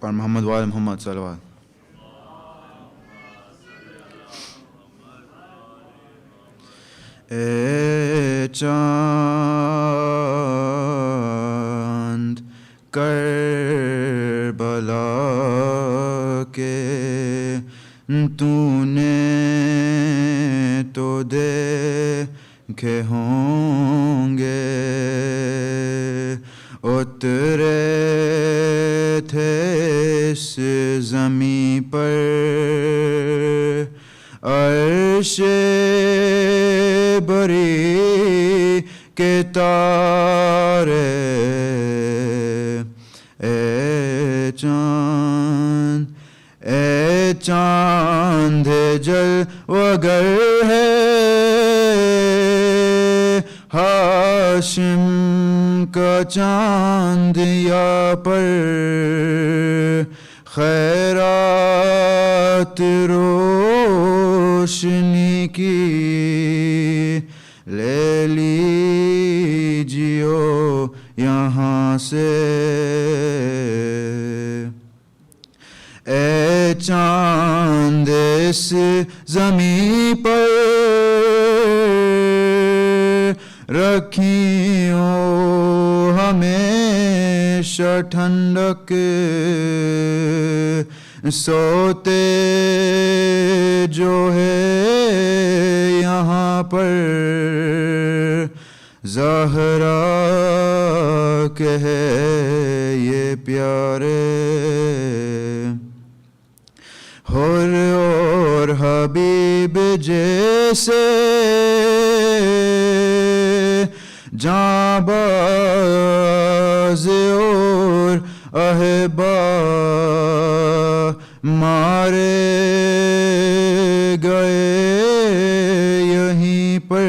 پر محمد وال محمد صلوات. اے چاند کربلا کے تو نے تو دیکھے ہوں گے اترے تھے اس زمیں پر عرش بری کے تارے. اے چاند جل وگر ہے ہاشم کا چاند یا پر خیرات روشنی کی لے لیجیو یہاں سے. اے چاند اس زمیں پر رکھیو ہمیشہ ٹھنڈک سوتے جو ہے یہاں پر زہرا کے ہے یہ پیارے. حر اور حبیب جیسے جاں باز اور احبا مارے گئے یہیں پر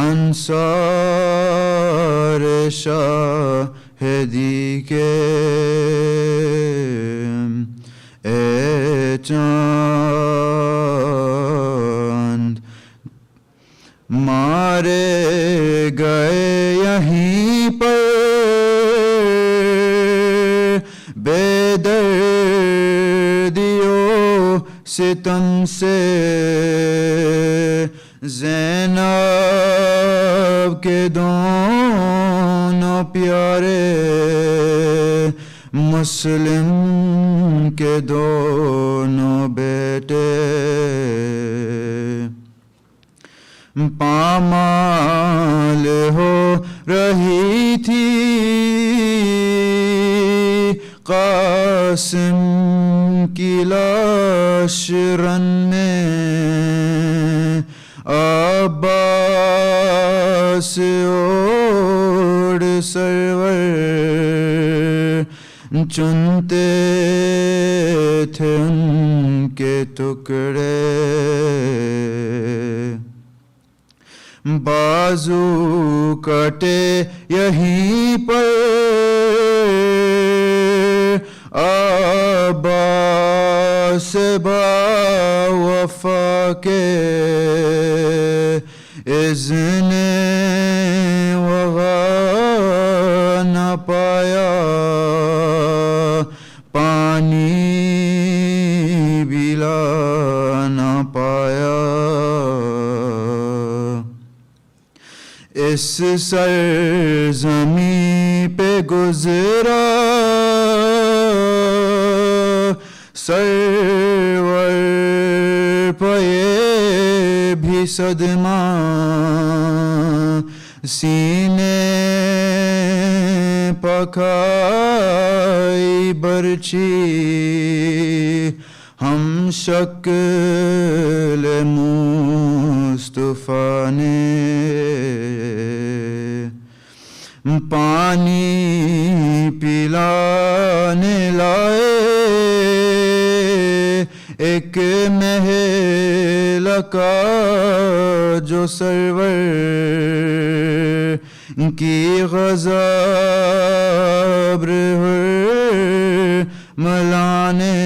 انصار شاہدی کے. اے چاند مارے گئے یہیں پر بے دردیوں ستم سے زینب کے دونوں پیارے مسلم کے دونوں بیٹے پامال ہو رہی تھی قاسم کی لاش رن میں عباس اوڑ سرور چنتے تھے ان کے ٹکڑے بازو کٹے یہیں پر عباس با وفا کے اذن وغا نہ پایا پانی بلا نہ پایا. اس سرزمین پہ گزرا سرور پہ بھی صدمہ سینے پکائی برچی ہم شکل مصطفیٰ نے پانی پلانے لائے ایک محل کا جو سرور کی غضب ملانے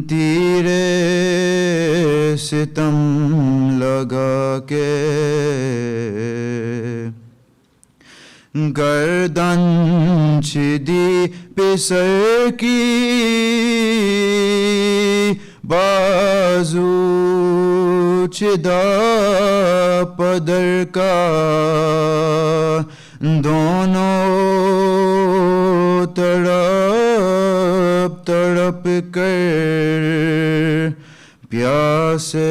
تیرے ستم لگا کے گردن چھدی پسر کی بازو چھدا پدر کا دونوں تڑپ تڑپ کر پیاسے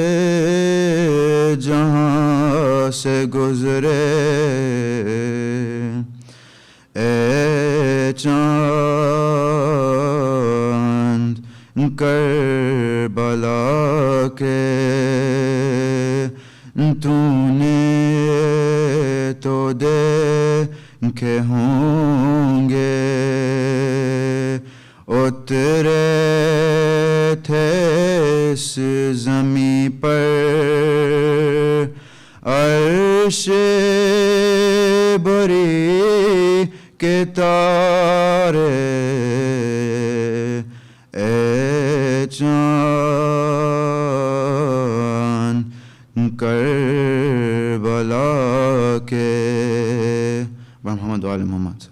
جہاں سے گزرے اے چاند کربلا کے تو نے تو دیکھے ہوں گے اترے تھے اس زمیں پر عرش بری کے تارے اے چاند کربلا کے محمد وآل محمد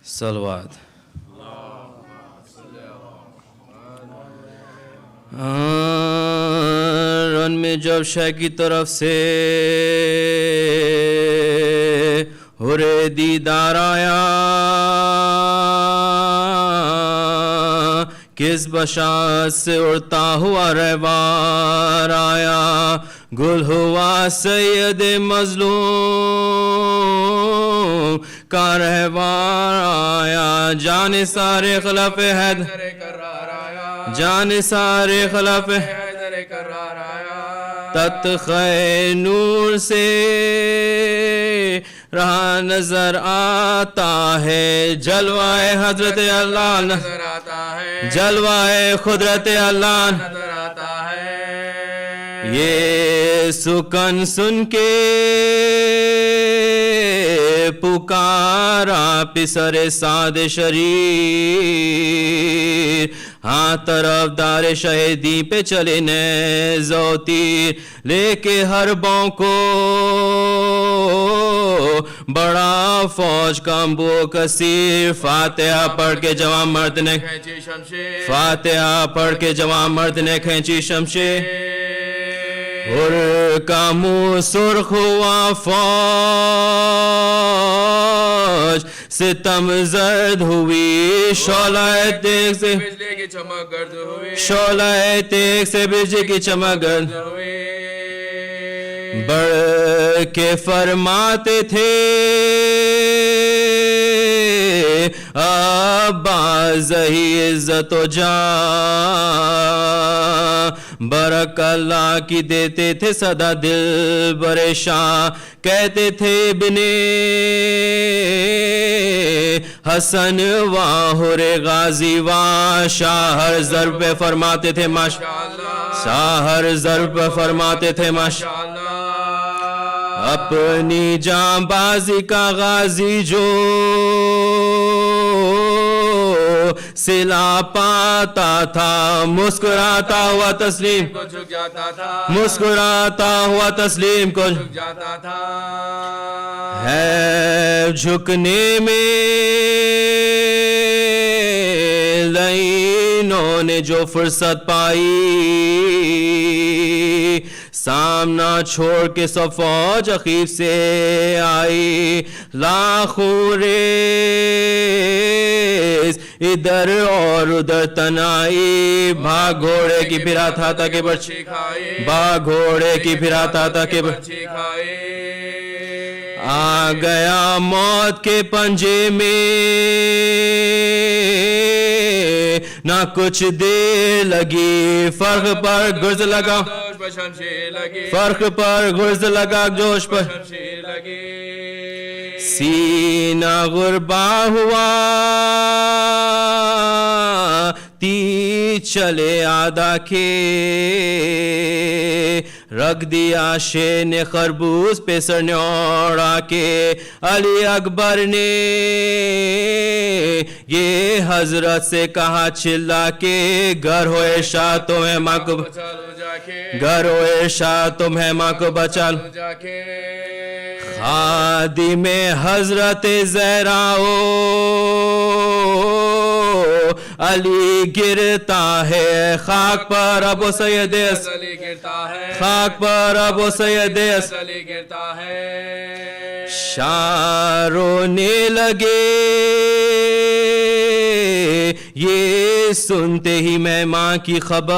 صلی اللہ علیہ وسلم. صلوات. رن میں جب شیخ کی طرف سے حر دیدار آیا کس بشاعت سے اڑتا ہوا رہوار آیا گل ہوا سید مظلوم کا رہوار آیا جان سارے خلف حیدر جان سارے خلف تتخے نور سے رہا نظر آتا ہے جلوائے حضرت اللہ نظر آتا ہے جلوائے قدرت اللہ نظر آتا ہے یہ سکن سن کے پکارا پسر سعد شریف ہاں طرف دار شہیدی پہ چلے نیز و تیر لے کے حربوں کو بڑا فوج کا امبو کثیر فاتحہ پڑھ کے جوان مرد نے فاتحہ پڑھ کے جوان مرد نے کھینچی شمشیر حر کا منہ سرخ ہوا فوج ستم زرد ہوئی شعلہ تیغ سے بجلی کی چمک گرد ہوئی شعلہ تیغ سے بجلی کی چمک گرد ہوئی بڑھ کے فرماتے تھے عباس ہی عزت و جان برک اللہ کی دیتے تھے صدا دل پریشان کہتے تھے ابن حسن واہر غازی وا شاہر ضرب پہ فرماتے تھے ماشاءاللہ شاہر ضرب پہ فرماتے تھے ماشاءاللہ اپنی جان بازی کا غازی جو سلا پاتا تھا مسکراتا ہوا تسلیم کو جھک جاتا تھا مسکراتا ہوا تسلیم کو جھک جاتا تھا ہے جھکنے میں لائنوں نے جو فرصت پائی سامنا چھوڑ کے سب فوج عقیب سے آئی لاکھوں ریس ادھر اور ادھر تنائی بھاگ گھوڑے کی پھرا تھا کہ برچھی کھائی بھاگ گھوڑے کی پھرا تھا کہ برچھی کھائی آ گیا موت کے پنجے میں نہ کچھ دیر لگی فرق پر گرز لگا فرق پر گرز لگا جوش پر سینہ غربا ہوا تی چلے آدھا کے रख दिया शेर ने खरबूज पे सर न्योड़ा के अली अकबर ने ये हजरत से कहा चिल्ला के घर होए शाह तुम्हें माँ को घर होए शाह तुम्हें माँ को बचा लो जाके खादी में हजरत ज़हराओ अली गिरता है खाक पर अबू सैयद अली गिरता है खाक पर अबू सैयद अली गिरता है शाह रोने लगे ये सुनते ही मैं माँ की खबर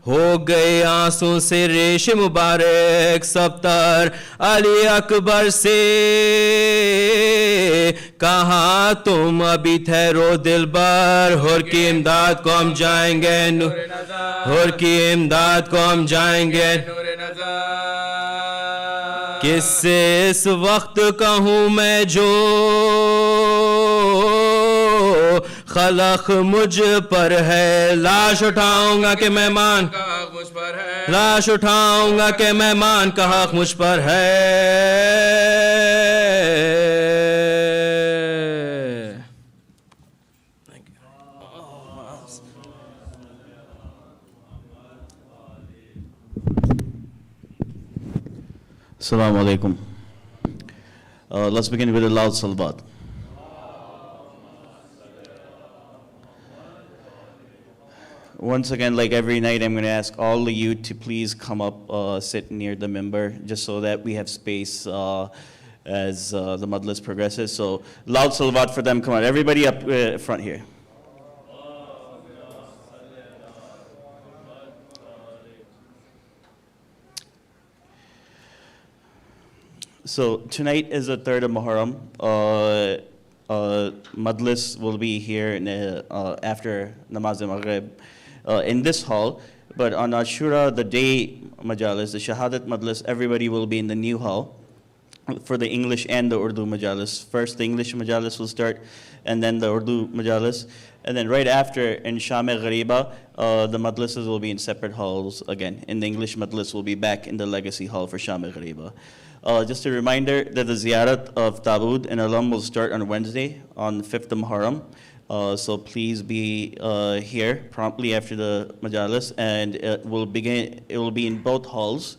हो गए आंसू से रेश मुबारक सबतर अली अकबर से कहा तुम अभी ठहरो दिलबर हुर की इमदाद को हम जाएंगे हुर की इमदाद को हम जाएंगे किससे इस वक्त कहूँ मैं जो खलक मुझ पर है लाश उठाऊंगा के मेहमान का हक मुझ पर है लाश उठाऊंगा के मेहमान का हक मुझ पर है Assalamu alaikum. Let's begin with a loud salawat. Once again, like every night, I'm going to ask all of you to please come up, sit near the member, just so that we have space as the Majlis progresses. So loud salawat for them. Come on, everybody up front here. So tonight is the 3rd of Muharram. Majlis will be here after Namaz al-Maghrib in this hall. But on Ashura, the day Majalis, the Shahadat Majlis, everybody will be in the new hall for the English and the Urdu Majalis. First, the English Majalis will start, and then the Urdu Majalis. And then right after, in Sham-e-Ghariba, the Majlises will be in separate halls again. And the English Majlis will be back in the legacy hall for Sham-e-Ghariba. Just a reminder that the ziyarat of Tabud and Alam will start on Wednesday, on 5th of Muharram. So please be here promptly after the Majalis, and it will be in both halls.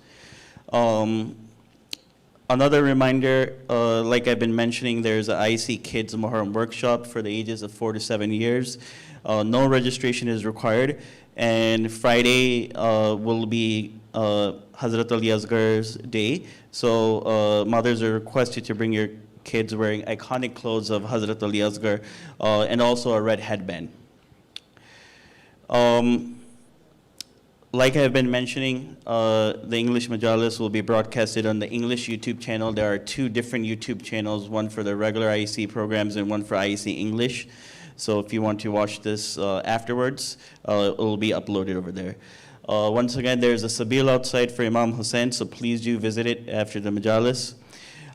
Another reminder, like I've been mentioning, there's an IEC Kids Muharram workshop for the ages of 4 to 7 years. No registration is required, and Friday will be Hazrat Ali Asghar's day. So mothers are requested to bring your kids wearing iconic clothes of Hazrat Ali Asghar and also a red headband. Like I've been mentioning, the English Majalis will be broadcasted on the English YouTube channel. There are 2 different YouTube channels, one for the regular IEC programs and one for IEC English. So if you want to watch this afterwards, it will be uploaded over there. Once again, there's a Sabil outside for Imam Hussain, so please do visit it after the Majalis.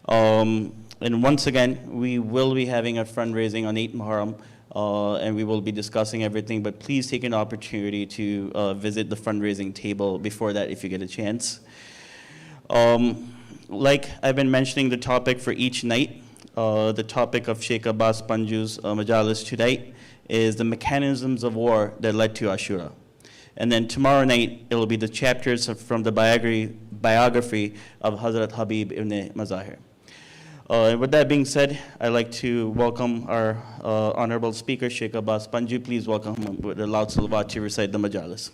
And once again, we will be having a fundraising on 8 Muharram, and we will be discussing everything, but please take an opportunity to visit the fundraising table before that if you get a chance. Like I've been mentioning the topic for each night, the topic of Sheikh Abbas Panju's Majalis tonight is the mechanisms of war that led to Ashura. And then tomorrow night, it will be the chapters from the biography of Hazrat Habib ibn Mazahir. And with that being said, I'd like to welcome our honorable speaker, Sheikh Abbas Panju. Please welcome him with a loud salawat to recite the Majalis.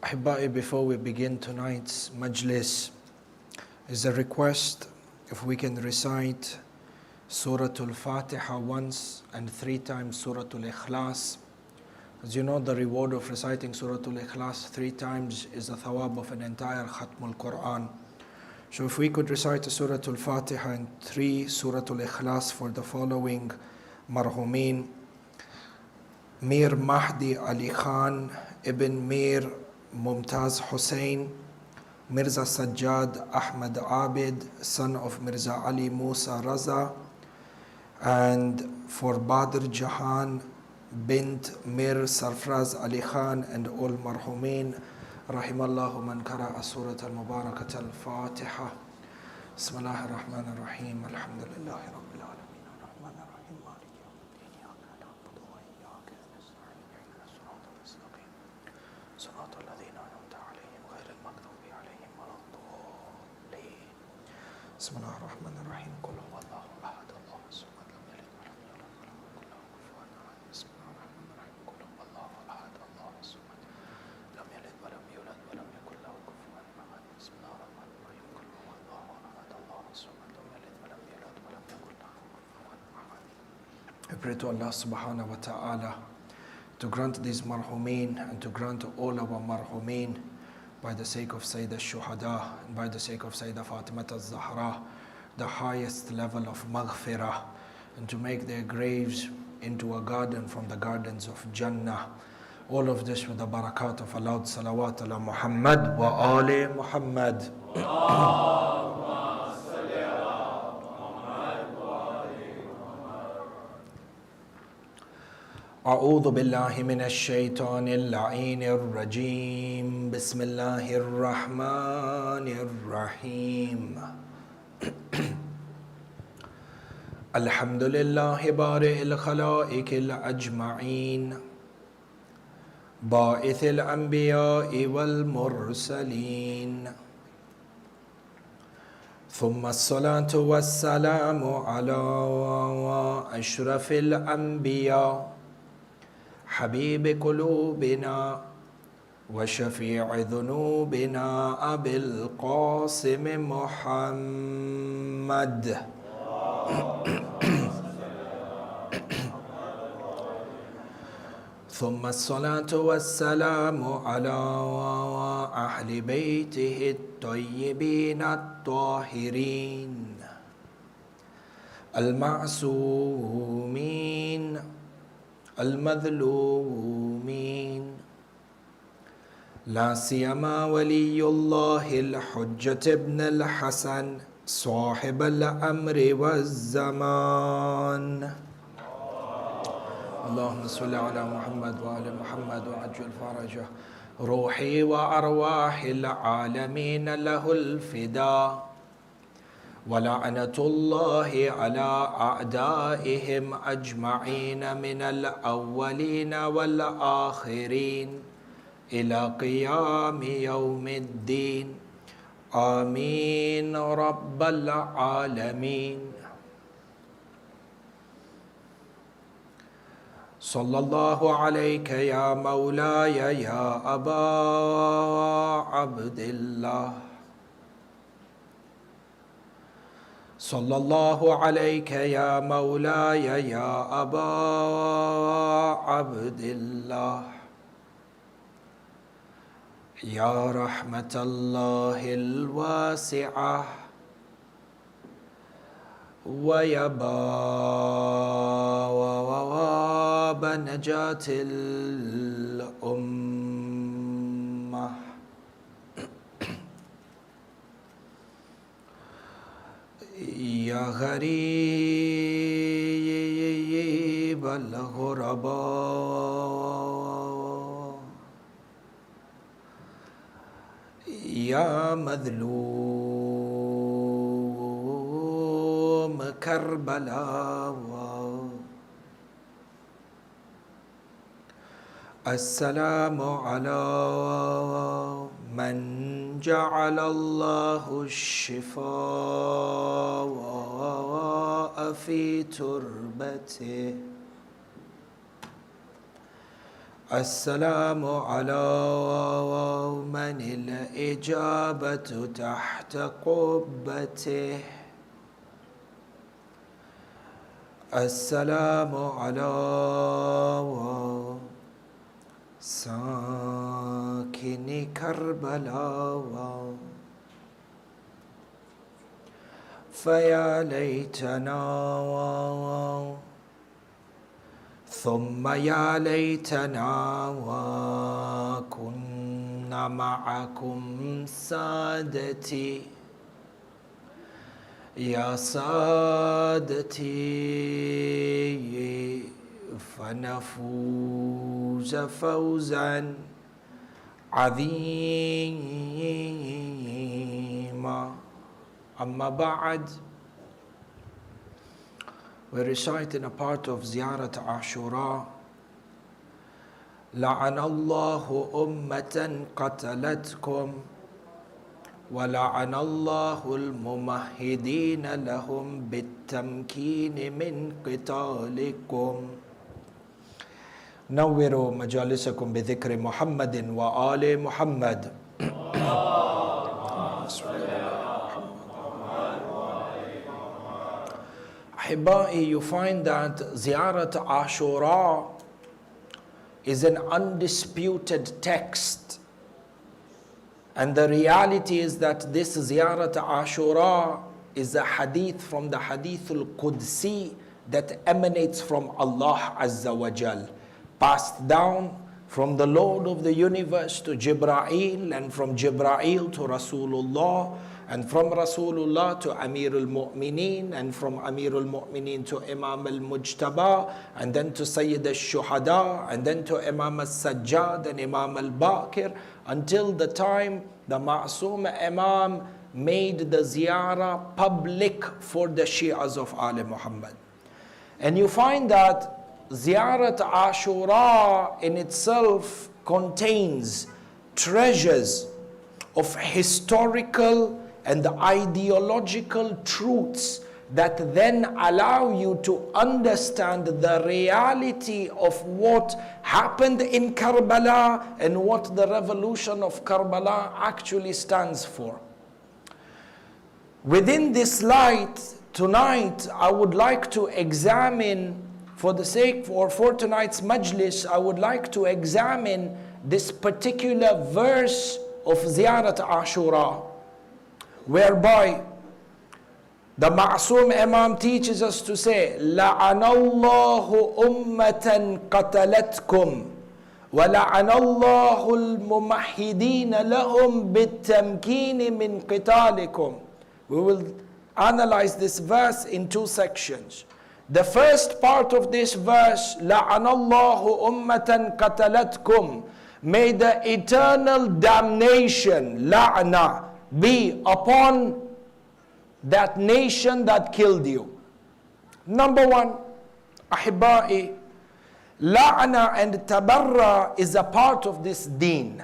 Ahibba'i, before we begin tonight's Majlis, is a request if we can recite Surah Al-Fatiha once and 3 times Surah Al-Ikhlas. As you know, the reward of reciting Surah Al-Ikhlas 3 times is the thawab of an entire Khatmul Quran. So if we could recite Surah Al-Fatiha and 3 Surah Al-Ikhlas for the following marhumin: Mir Mahdi Ali Khan Ibn Mir Mumtaz Hussain, Mirza Sajjad Ahmad Abid, son of Mirza Ali Musa Raza, and for Badr Jahan bint Mir Sarfraz Ali Khan and all marhumin. Rahimallahu man qara'a Surat al-Mubarakat al-Fatiha. Bismillahir Rahmanir Rahim. Alhamdulillahi Rabbil Alameen. Ar-Rahmanir Rahim. Maliki yawmiddin. Iyyaka na'budu wa iyyaka nasta'in. Ihdinas siratal mustaqim. Siratal ladzina an'amta 'alayhim ghayril maghdubi 'alayhim waladdallin. Bismillahir Rahmanir Rahim. Qul huwallahu ahad. Allahus samad. Lam yalid wa lam yulad wa lam yakul lahu kufuwan ahad. Bismillahir Rahmanir Rahim. Qul huwallahu ahad. Allahus samad. Lam yalid wa lam yulad wa lam yakul lahu kufuwan ahad. Bismillahir Rahmanir Rahim. Qul huwallahu ahad. Allahus samad. Lam yalid wa lam yulad wa lam yakul lahu kufuwan ahad. I pray to Allah subhanahu wa ta'ala to grant these marhumin and to grant all our marhumin by the sake of Sayyida Shuhada and by the sake of Sayyida Fatima al-Zahra the highest level of maghfirah, and to make their graves into a garden from the gardens of Jannah. All of this with the barakat of a loud salawat ala Muhammad wa ali Muhammad. أعوذ بالله من الشيطان اللعين الرجيم. بسم الله الرحمن الرحيم. الحمد لله بارئ الخلائق الأجمعين، باعث الأنبياء والمرسلين، ثم الصلاة والسلام على أشرف الأنبياء حبيب قلوبنا وشفيع ذنوبنا أبي القاسم محمد. ثم الصلاة والسلام على أهل بيته الطيبين الطاهرين المعصومين المظلومين، لا سيما ولي الله الحجة ابن الحسن صاحب الأمر والزمان. اللهم صل على محمد وآل محمد وعجل فرجه. روحي وأرواح العالمين له الفداء، ولعنة الله على أعدائهم أجمعين من الأولين والآخرين إلى قيام يوم الدين. آمين رب العالمين. صلى الله عليك يا مولاي يا أبا عبد الله. صلى الله عليك يا مولاي يا أبا عبد الله. يا رحمة الله الواسعة ويا باب نجاة الأمة. يا غريب الغرباء، يا مظلوم كربلاء، السلام على من جعل الله الشفاء في تربته. السلام على من الإجابة تحت قبته السلام على ساكن كربلاء فيا ليتنا ثم يا ليتنا كنا معكم سادتي يا سادتي فنفوز فوزا عظيما أما بعد. We're reciting a part of Ziyarat Ashura. لعن الله أمة قتلتكم ولعن الله الممهدين لهم بالتمكين من قتالكم. نوروا مجالسكم بذكر محمد وآل محمد. Ahibai, you find that Ziyarat Ashura is an undisputed text. And the reality is that this Ziyarat Ashura is a hadith from the Hadith al-Qudsi that emanates from Allah Azza wa Jal, passed down from the Lord of the universe to Jibra'il, and from Jibra'il to Rasulullah, and from Rasulullah to Amir al-Mu'mineen, and from Amir al-Mu'mineen to Imam al-Mujtaba, and then to Sayyid al-Shuhada, and then to Imam al-Sajjad and Imam al-Baqir, until the time the Ma'soom Imam made the ziyarah public for the Shi'as of Ali Muhammad. And you find that Ziyarat Ashura in itself contains treasures of historical and ideological truths that then allow you to understand the reality of what happened in Karbala and what the revolution of Karbala actually stands for. Within this light, tonight I would like to examine, for tonight's Majlis, I would like to examine this particular verse of Ziyarat Ashura, whereby the Ma'soom Imam teaches us to say, لَعَنَ اللَّهُ أُمَّةً قَتَلَتْكُمْ وَلَعَنَ اللَّهُ الْمُمَحِّدِينَ لَهُمْ بِالتَّمْكِينِ مِنْ قِتَالِكُمْ. We will analyze this verse in two sections. The first part of this verse, لَعَنَ اللَّهُ أُمَّةً قَتَلَتْكُمْ, may the eternal damnation, la'na, be upon that nation that killed you. Number one, Ahibai, la'na and Tabara is a part of this deen.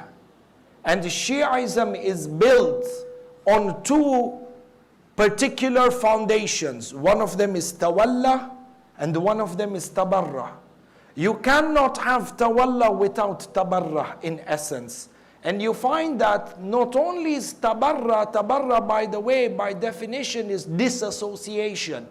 And Shi'ism is built on two particular foundations. One of them is Tawalla and one of them is Tabara. You cannot have Tawalla without Tabara in essence. And you find that not only is Tabara, by the way, by definition is disassociation.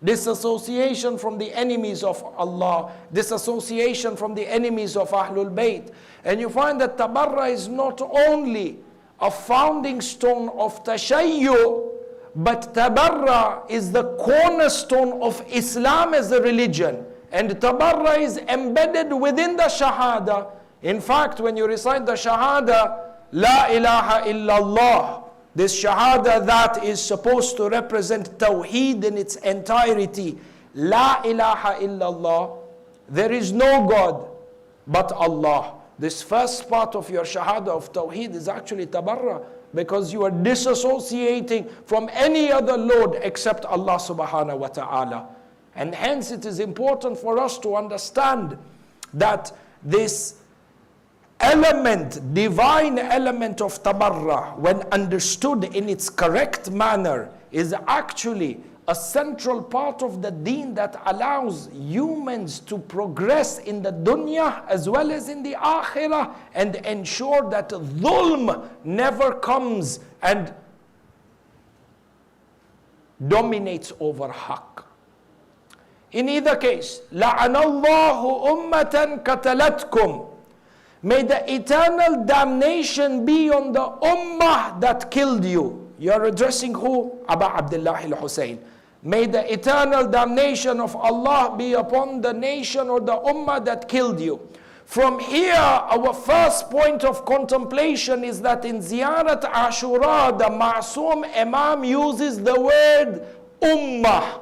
Disassociation from the enemies of Allah, disassociation from the enemies of Ahlul Bayt. And you find that Tabara is not only a founding stone of Tashayyu, but Tabara is the cornerstone of Islam as a religion. And Tabara is embedded within the Shahada. In fact, when you recite the Shahada, La ilaha illallah, this Shahada that is supposed to represent Tawheed in its entirety, La ilaha illallah, there is no God but Allah. This first part of your Shahada of Tawheed is actually Tabara, because you are disassociating from any other Lord except Allah subhanahu wa ta'ala. And hence it is important for us to understand that this element, divine element of Tabara, when understood in its correct manner, is actually a central part of the deen that allows humans to progress in the dunya as well as in the akhirah, and ensure that dhulm never comes and dominates over haqq. In either case, لَعَنَ اللَّهُ أُمَّةً قَتَلَتْكُمْ. May the eternal damnation be on the ummah that killed you. You are addressing who? Aba Abdullah al-Husayn. May the eternal damnation of Allah be upon the nation or the ummah that killed you. From here, our first point of contemplation is that in Ziyarat Ashura, the Ma'soom Imam uses the word ummah.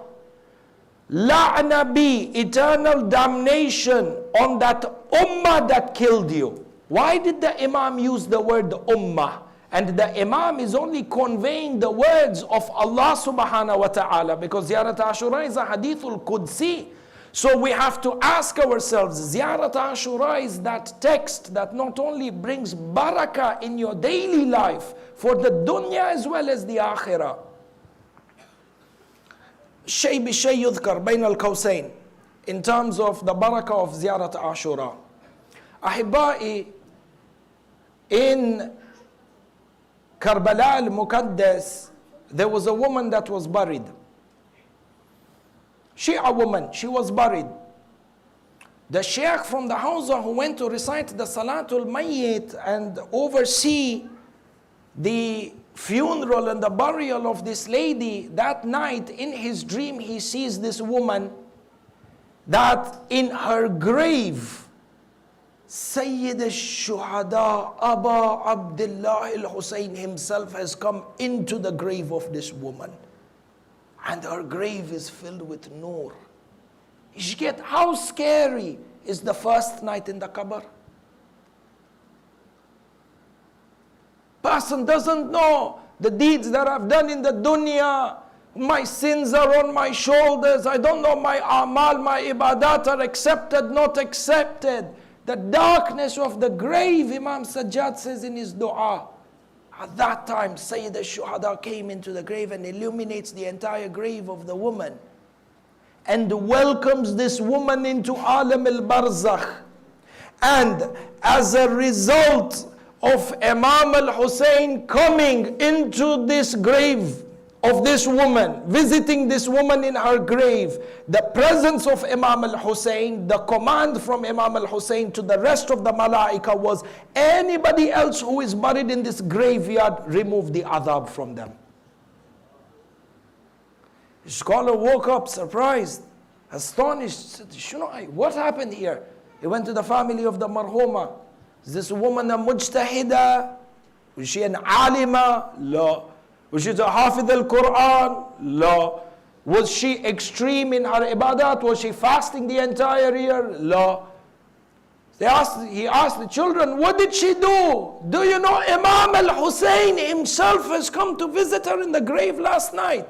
La'na bi, eternal damnation on that ummah that killed you. Why did the Imam use the word ummah? And the Imam is only conveying the words of Allah subhanahu wa ta'ala, because Ziyarat Ashura is a hadithul Qudsi. So we have to ask ourselves, Ziyarat Ashura is that text that not only brings barakah in your daily life for the dunya as well as the akhirah. Shay bi shay yudhkar bayn al-qawsayn, in terms of the barakah of Ziyarat Ashura. Ahibba'i, in Karbala al-Muqaddas, there was a woman that was buried. Shia woman, she was buried. The Sheikh from the Hausa who went to recite the Salatul Mayyit and oversee the funeral and the burial of this lady, that night in his dream he sees this woman that in her grave, Sayyid al-Shuhada Aba Abdullah al-Husayn himself has come into the grave of this woman. And her grave is filled with nur. You get how scary is the first night in the qabr? Person doesn't know the deeds that I've done in the dunya. My sins are on my shoulders. I don't know my amal, my ibadat are accepted, not accepted. The darkness of the grave, Imam Sajjad says in his dua. At that time, Sayyid al-Shuhada came into the grave and illuminates the entire grave of the woman and welcomes this woman into Alam al-Barzakh. And as a result of Imam al-Husayn coming into this grave of this woman, visiting this woman in her grave, the presence of Imam al-Husayn, the command from Imam al-Husayn to the rest of the malaika was, anybody else who is buried in this graveyard, remove the adhab from them. The scholar woke up surprised, astonished, said, Shunai, what happened here? He went to the family of the marhuma. Is this woman a mujtahida? Was she an alima? No. Was she a hafidh al-Quran? No. Was she extreme in her ibadat? Was she fasting the entire year? No. He asked the children, what did she do? Do you know Imam al-Husayn himself has come to visit her in the grave last night?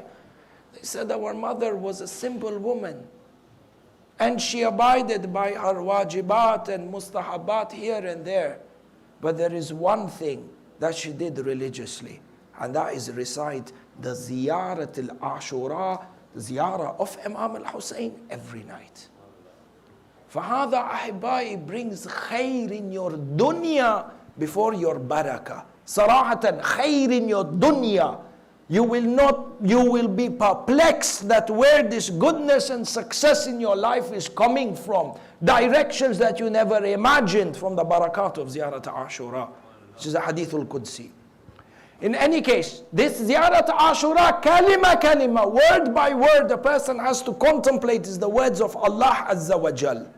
They said, our mother was a simple woman. And she abided by her wajibat and mustahabat here and there. But there is one thing that she did religiously. And that is recite the Ziyarat al-Ashura, the Ziyarah of Imam al-Husayn every night. فَهَذَا أَحِبَّائِ brings khair in your dunya before your barakah. Sarahatan, khair in your dunya. You will be perplexed that where this goodness and success in your life is coming from. Directions that you never imagined from the barakat of Ziyarat Ashura, which is a hadithul Qudsi. In any case, this Ziyarat Ashura, kalima, word by word, the person has to contemplate is the words of Allah Azza wa Jal.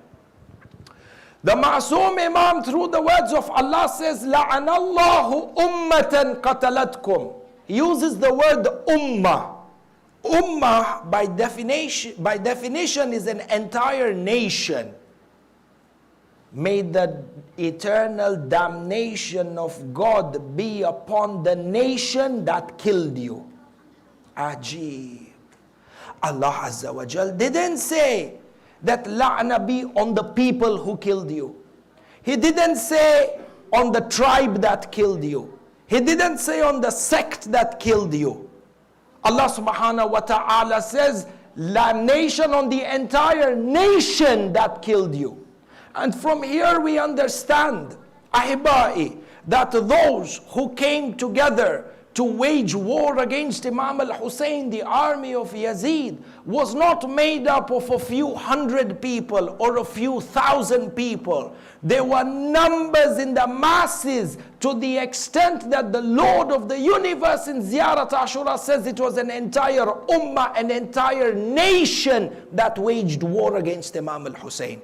The Ma'soom Imam, through the words of Allah, says, لَعَنَ اللَّهُ أُمَّةً قَتَلَتْكُمْ. He uses the word ummah. Ummah, by definition, is an entire nation. May the eternal damnation of God be upon the nation that killed you. Ajib. Allah Azza wa Jal didn't say that la'na be on the people who killed you. He didn't say on the tribe that killed you. He didn't say on the sect that killed you. Allah subhanahu wa ta'ala says, La nation, on the entire nation that killed you. And from here we understand, Ahibai, that those who came together to wage war against Imam al-Hussein, the army of Yazid, was not made up of a few hundred people or a few thousand people. There were numbers in the masses, to the extent that the Lord of the universe in Ziyarat Ashura says it was an entire Ummah, an entire nation that waged war against Imam al-Hussein.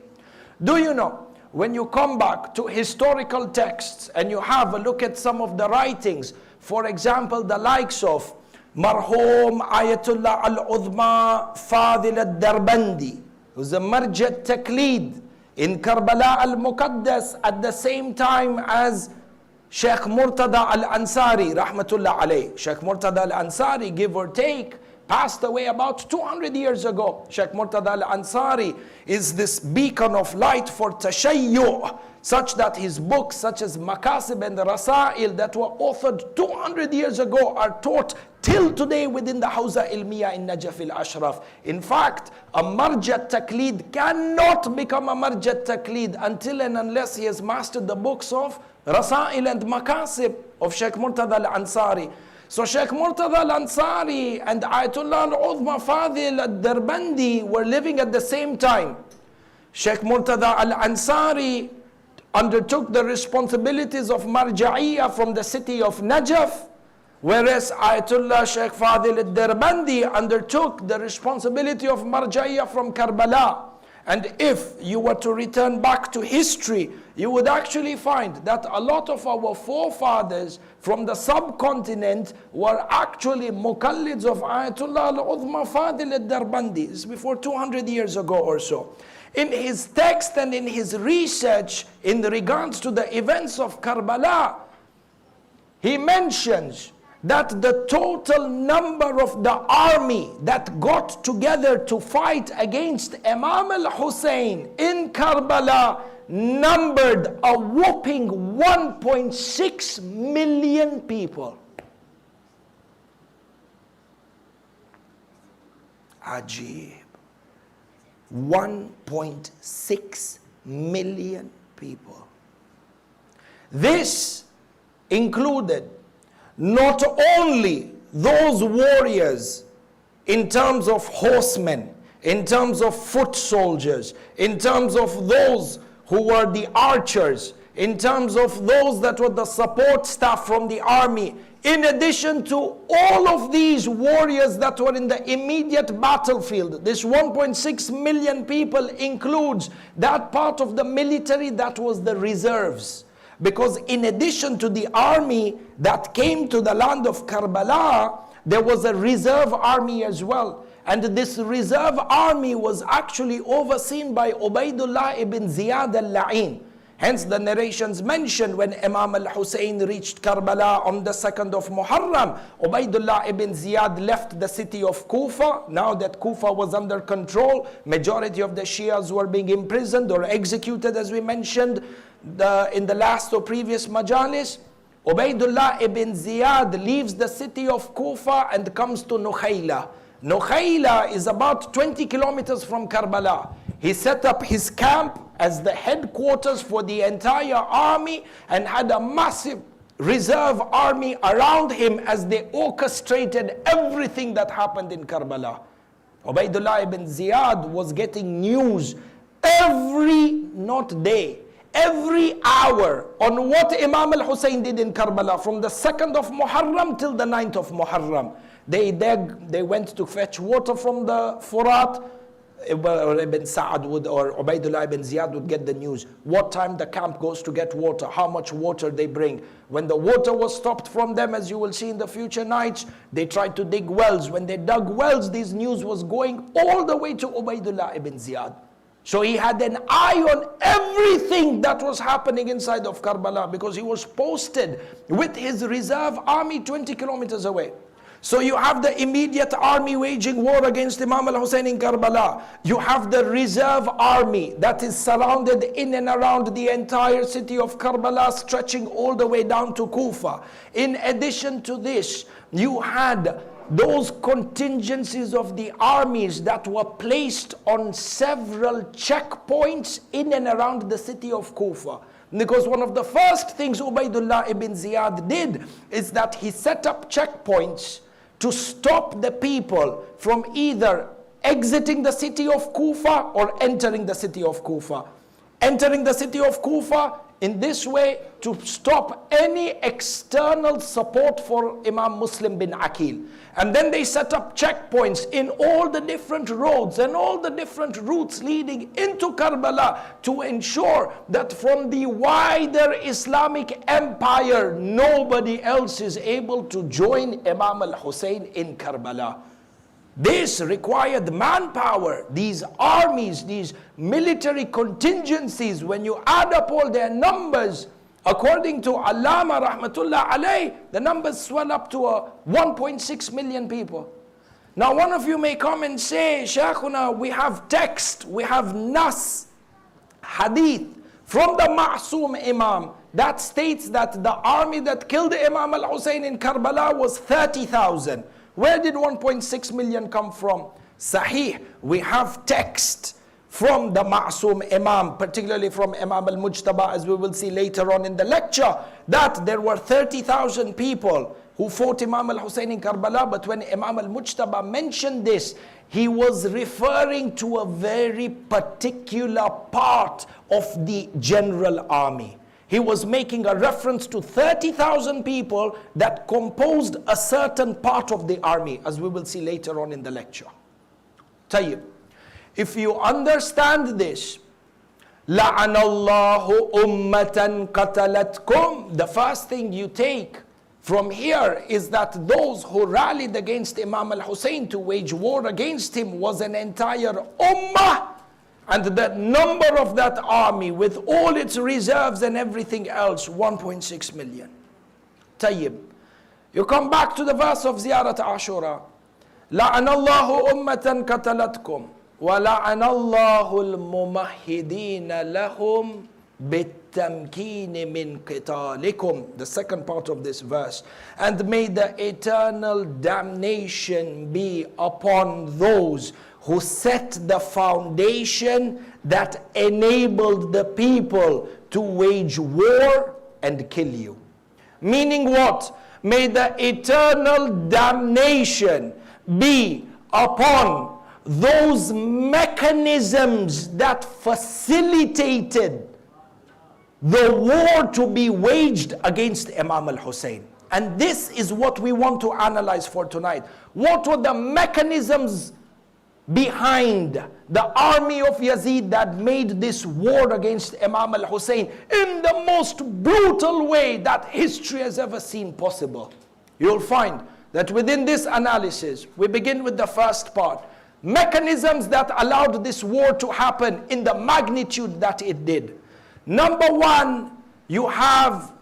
Do you know, when you come back to historical texts and you have a look at some of the writings, for example, the likes of Marhum Ayatollah al-Udhma Fadil al-Darbandi, who's a Marja Taqleed in Karbala al-Muqaddas at the same time as Sheikh Murtada al-Ansari, rahmatullah alayh. Sheikh Murtada al-Ansari, give or take, passed away about 200 years ago. Sheikh Murtada al-Ansari is this beacon of light for tashayyu', such that his books such as Makasib and the Rasail that were authored 200 years ago are taught till today within the Hawza Ilmiya in Najaf al-Ashraf. In fact, a Marja Taqleed cannot become a Marja Taqleed until and unless he has mastered the books of Rasail and Makasib of Sheikh Murtada al-Ansari. So Sheikh Murtada al-Ansari and Ayatollah al-Udhma Fadil al-Darbandi were living at the same time. Sheikh Murtada al-Ansari undertook the responsibilities of Marja'iyya from the city of Najaf, whereas Ayatollah Sheikh Fadil al-Darbandi undertook the responsibility of Marja'iyya from Karbala. And if you were to return back to history, you would actually find that a lot of our forefathers from the subcontinent were actually muqallids of Ayatollah al-Udhma Fadil al-Darbandi. This is before 200 years ago or so. In his text and in his research in regards to the events of Karbala, he mentions that the total number of the army that got together to fight against Imam al-Hussein in Karbala numbered a whopping 1.6 million people. Ajib. 1.6 million people. This included not only those warriors in terms of horsemen, in terms of foot soldiers, in terms of those who were the archers, in terms of those that were the support staff from the army, in addition to all of these warriors that were in the immediate battlefield. This 1.6 million people includes that part of the military that was the reserves. Because in addition to the army that came to the land of Karbala, there was a reserve army as well. And this reserve army was actually overseen by Ubaidullah ibn Ziyad al-La'in. Hence the narrations mentioned when Imam al-Hussein reached Karbala on the 2nd of Muharram, Ubaidullah ibn Ziyad left the city of Kufa. Now that Kufa was under control, majority of the Shias were being imprisoned or executed, as we mentioned in the last or previous Majalis. Ubaidullah ibn Ziyad leaves the city of Kufa and comes to Nukhayla. Nukhayla is about 20 kilometers from Karbala. He set up his camp as the headquarters for the entire army and had a massive reserve army around him as they orchestrated everything that happened in Karbala. Ubaidullah ibn Ziyad was getting news every hour on what Imam al-Hussein did in Karbala from the 2nd of Muharram till the 9th of Muharram. They went to fetch water from the Furat. Ibn Sa'ad would, or Ubaidullah ibn Ziyad would get the news. What time the camp goes to get water, how much water they bring. When the water was stopped from them, as you will see in the future nights, they tried to dig wells. When they dug wells, this news was going all the way to Ubaidullah ibn Ziyad. So he had an eye on everything that was happening inside of Karbala because he was posted with his reserve army 20 kilometers away. So you have the immediate army waging war against Imam al-Hussein in Karbala. You have the reserve army that is surrounded in and around the entire city of Karbala, stretching all the way down to Kufa. In addition to this, you had those contingencies of the armies that were placed on several checkpoints in and around the city of Kufa. Because one of the first things Ubaidullah ibn Ziyad did is that he set up checkpoints to stop the people from either exiting the city of Kufa or entering the city of Kufa. Entering the city of Kufa in this way to stop any external support for Imam Muslim bin Aqil. And then they set up checkpoints in all the different roads and all the different routes leading into Karbala to ensure that from the wider Islamic empire, nobody else is able to join Imam al-Hussein in Karbala. This required manpower, these armies, these military contingencies. When you add up all their numbers, according to Allama Rahmatullah alayh, the numbers swell up to 1.6 million people. Now one of you may come and say, Shaykhuna, we have text, we have nas, hadith from the Ma'soom Imam that states that the army that killed Imam al-Hussein in Karbala was 30,000. Where did 1.6 million come from? Sahih, we have text from the Ma'soom Imam, particularly from Imam al-Mujtaba, as we will see later on in the lecture, that there were 30,000 people who fought Imam al-Hussein in Karbala. But when Imam al-Mujtaba mentioned this, he was referring to a very particular part of the general army. He was making a reference to 30,000 people that composed a certain part of the army, as we will see later on in the lecture. Tayyib. If you understand this, لَعَنَ اللَّهُ أُمَّةً قَتَلَتْكُمْ, the first thing you take from here is that those who rallied against Imam al-Hussein to wage war against him was an entire ummah. And the number of that army with all its reserves and everything else, 1.6 million. Tayyib. You come back to the verse of Ziyarat Ashura. لَعَنَ اللَّهُ أُمَّةً قَتَلَتْكُمْ وَلَعَنَ اللَّهُ الْمُمَهِّدِينَ لَهُمْ بِالتَّمْكِينِ مِنْ قِتَالِكُمْ. The second part of this verse. And may the eternal damnation be upon those who set the foundation that enabled the people to wage war and kill you. Meaning what? May the eternal damnation be upon those mechanisms that facilitated the war to be waged against Imam al-Hussein. And this is what we want to analyze for tonight. What were the mechanisms behind the army of Yazid that made this war against Imam al-Hussein in the most brutal way that history has ever seen possible? You'll find that within this analysis, we begin with the first part. Mechanisms that allowed this war to happen in the magnitude that it did. Number one, you have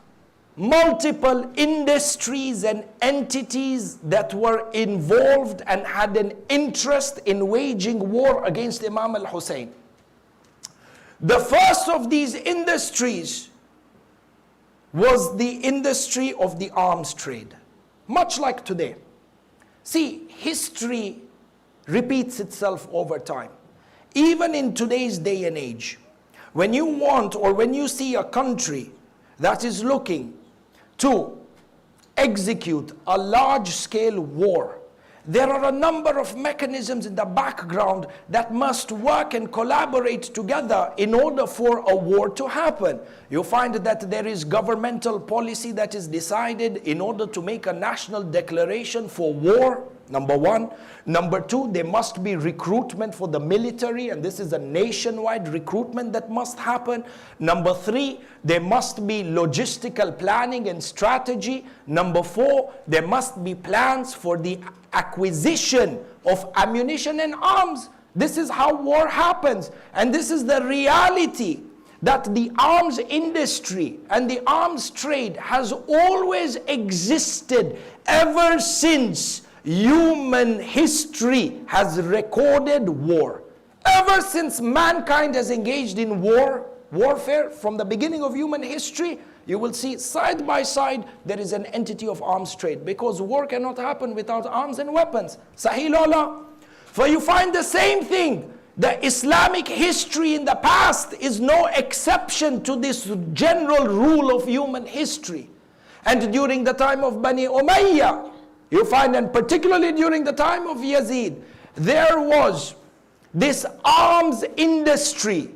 multiple industries and entities that were involved and had an interest in waging war against Imam al-Hussein. The first of these industries was the industry of the arms trade, much like today. See, history repeats itself over time. Even in today's day and age, when you want or when you see a country that is looking to execute a large-scale war, there are a number of mechanisms in the background that must work and collaborate together in order for a war to happen. You find that there is governmental policy that is decided in order to make a national declaration for war, number one. Number two, there must be recruitment for the military, and this is a nationwide recruitment that must happen. Number three, there must be logistical planning and strategy. Number four, there must be plans for the acquisition of ammunition and arms. This is how war happens, and this is the reality that the arms industry and the arms trade has always existed ever since human history has recorded war. Ever since mankind has engaged in warfare from the beginning of human history, you will see side by side there is an entity of arms trade, because war cannot happen without arms and weapons. Sahih Lola. For you find the same thing. The Islamic history in the past is no exception to this general rule of human history. And during the time of Bani Umayyah, you find, and particularly during the time of Yazid, there was this arms industry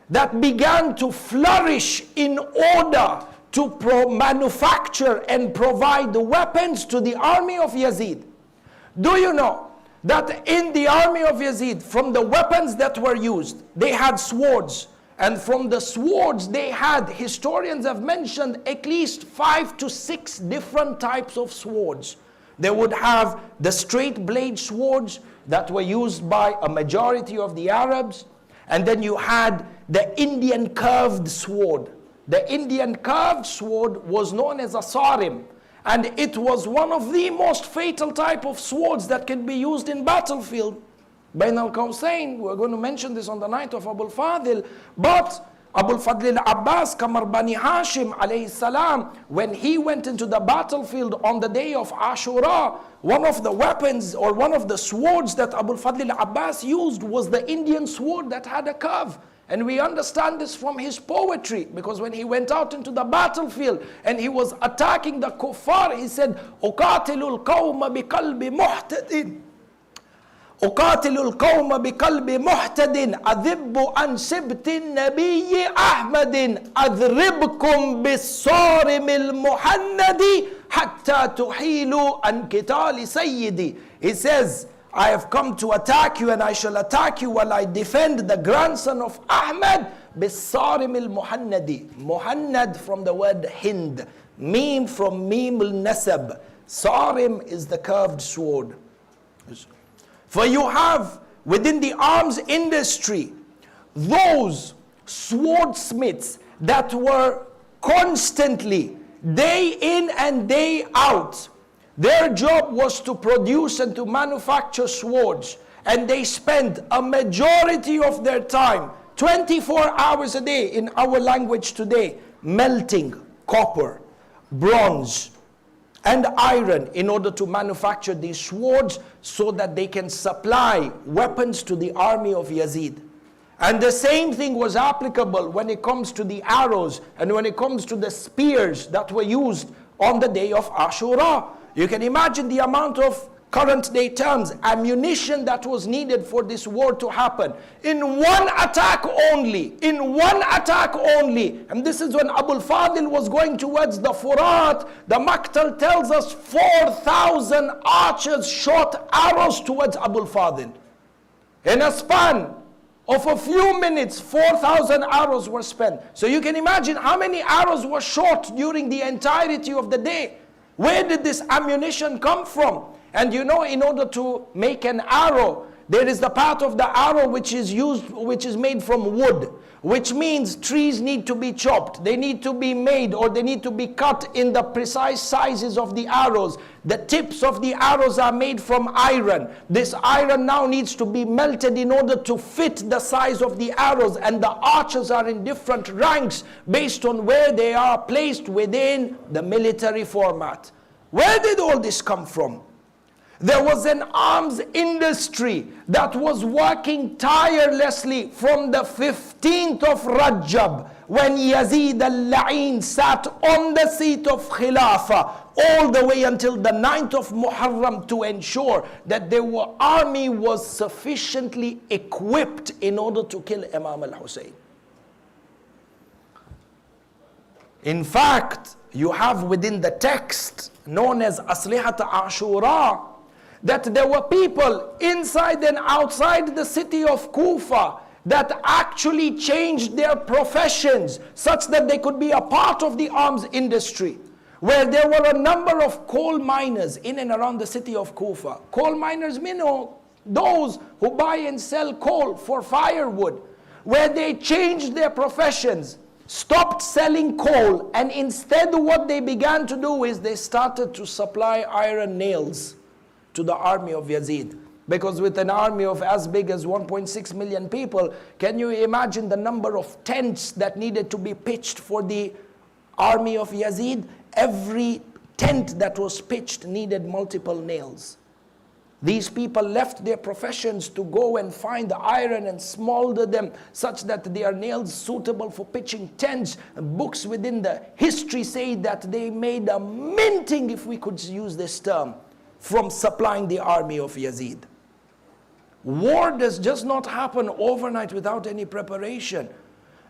that began to flourish in order to manufacture and provide the weapons to the army of Yazid. Do you know that in the army of Yazid, from the weapons that were used, they had swords. And from the swords they had, historians have mentioned at least 5 to 6 different types of swords. They would have the straight blade swords that were used by a majority of the Arabs. And then you had the Indian curved sword. The Indian curved sword was known as a sarim. And it was one of the most fatal type of swords that can be used in battlefield. Bain al-Qawsayn, we're going to mention this on the night of Abul Fadil. But Abul Fadl Abbas, Kamar Bani Hashim alayhi salam, when he went into the battlefield on the day of Ashura, one of the weapons or one of the swords that Abul Fadl Abbas used was the Indian sword that had a curve. And we understand this from his poetry, because when he went out into the battlefield and he was attacking the kuffar, he said, "Uqatilu al-qawma biqalbi muhtadin. Uqatilu al-qawma biqalbi muhtadin. Adhibbu an sibti nabiyyi Ahmadin. Adhribkum bis-sarim al-muhannadi hatta tuhilu an qitali sayyidi." He says, I have come to attack you, and I shall attack you while I defend the grandson of Ahmad, bis-sarim al-muhannadi. Muhannad from the word Hind. Meme from meme al-nasab. Sarim is the curved sword. For you have within the arms industry those swordsmiths that were constantly, day in and day out, their job was to produce and to manufacture swords. And they spent a majority of their time, 24 hours a day in our language today, melting copper, bronze, and iron in order to manufacture these swords so that they can supply weapons to the army of Yazid. And the same thing was applicable when it comes to the arrows and when it comes to the spears that were used on the day of Ashura. You can imagine the amount of current day terms, ammunition that was needed for this war to happen. In one attack only, and this is when Abul Fadil was going towards the Furat, the Maktal tells us 4,000 archers shot arrows towards Abul Fadil. In a span of a few minutes, 4,000 arrows were spent. So you can imagine how many arrows were shot during the entirety of the day. Where did this ammunition come from? And you know, in order to make an arrow, there is the part of the arrow which is made from wood, which means trees need to be chopped, they need to be made, or they need to be cut in the precise sizes of the arrows. The tips of the arrows are made from iron. This iron now needs to be melted in order to fit the size of the arrows, and the archers are in different ranks based on where they are placed within the military format. Where did all this come from? There was an arms industry that was working tirelessly from the 15th of Rajab, when Yazid al-La'in sat on the seat of Khilafah, all the way until the 9th of Muharram, to ensure that their army was sufficiently equipped in order to kill Imam al-Hussein. In fact, you have within the text known as Aslihat Ashura that there were people inside and outside the city of Kufa that actually changed their professions such that they could be a part of the arms industry, where there were a number of coal miners in and around the city of Kufa. Coal miners mean those who buy and sell coal for firewood, where they changed their professions, stopped selling coal, and instead what they began to do is they started to supply iron nails to the army of Yazid. Because with an army of as big as 1.6 million people, can you imagine the number of tents that needed to be pitched for the army of Yazid, every tent that was pitched needed multiple nails. These people left their professions to go and find the iron and smolder them such that they are nails suitable for pitching tents. Books within the history say that they made a minting, if we could use this term, from supplying the army of Yazid. War does just not happen overnight without any preparation.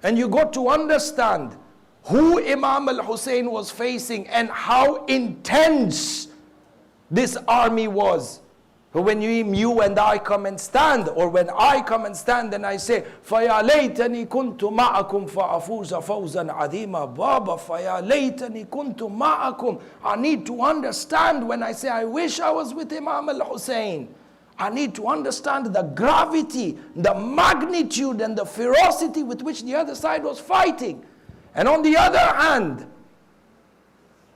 And you got to understand who Imam al-Hussein was facing and how intense this army was. When you and I come and stand, or when I come and stand and I say, فَيَا لَيْتَنِي كُنْتُ مَعَكُمْ فَأَفُوزَ فَوْزًا عَظِيمًا Baba, فَيَا لَيْتَنِي كُنْتُ مَعَكُمْ. I need to understand when I say, I wish I was with Imam al-Hussein. I need to understand the gravity, the magnitude and the ferocity with which the other side was fighting. And on the other hand,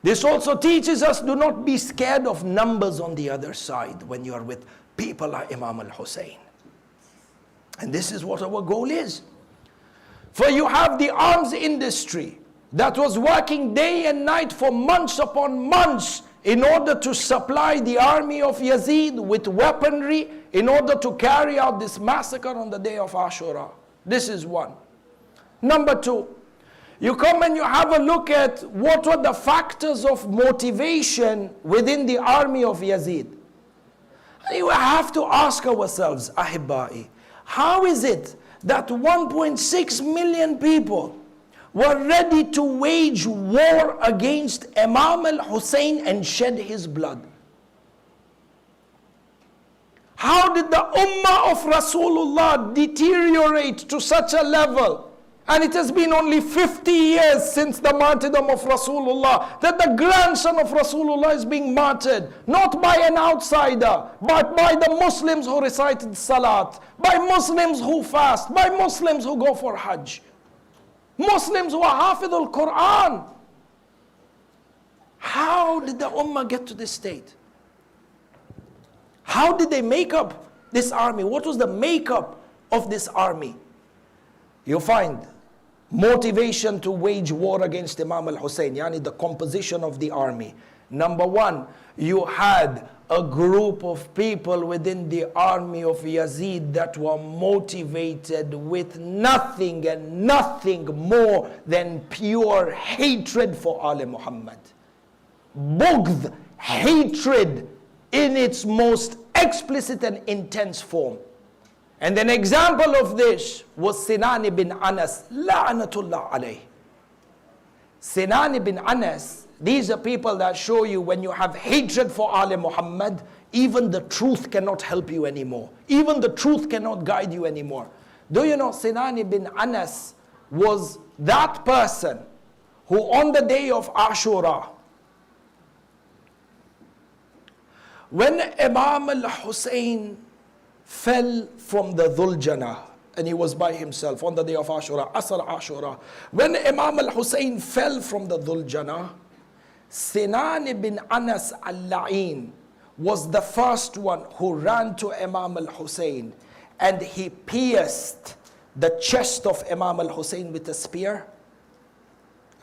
this also teaches us, do not be scared of numbers on the other side when you are with people like Imam al-Hussein. And this is what our goal is. For you have the arms industry that was working day and night for months upon months in order to supply the army of Yazid with weaponry in order to carry out this massacre on the day of Ashura. This is one. Number two, you come and you have a look at what were the factors of motivation within the army of Yazid. And you have to ask ourselves, Ahibbai, how is it that 1.6 million people were ready to wage war against Imam al-Hussein and shed his blood? How did the Ummah of Rasulullah deteriorate to such a level? And it has been only 50 years since the martyrdom of Rasulullah that the grandson of Rasulullah is being martyred, not by an outsider, but by the Muslims who recited Salat, by Muslims who fast, by Muslims who go for Hajj, Muslims who are Hafidh al-Quran. How did the Ummah get to this state? How did they make up this army? What was the makeup of this army? You find motivation to wage war against Imam al-Hussein, yani the composition of the army. Number one, you had a group of people within the army of Yazid that were motivated with nothing and nothing more than pure hatred for Ali Muhammad. Bughd, hatred in its most explicit and intense form. And an example of this was Sinan ibn Anas, la'anatullah alayh. Sinan ibn Anas, these are people that show you when you have hatred for Ali Muhammad, even the truth cannot help you anymore. Even the truth cannot guide you anymore. Do you know Sinan ibn Anas was that person who on the day of Ashura, when Imam al-Hussein fell from the Dhul Jannah, and he was by himself on the day of Ashura, Asr Ashura. When Imam al-Hussein fell from the Dhul Jannah, Sinan ibn Anas al-La'in was the first one who ran to Imam al-Hussein, and he pierced the chest of Imam al-Hussein with a spear.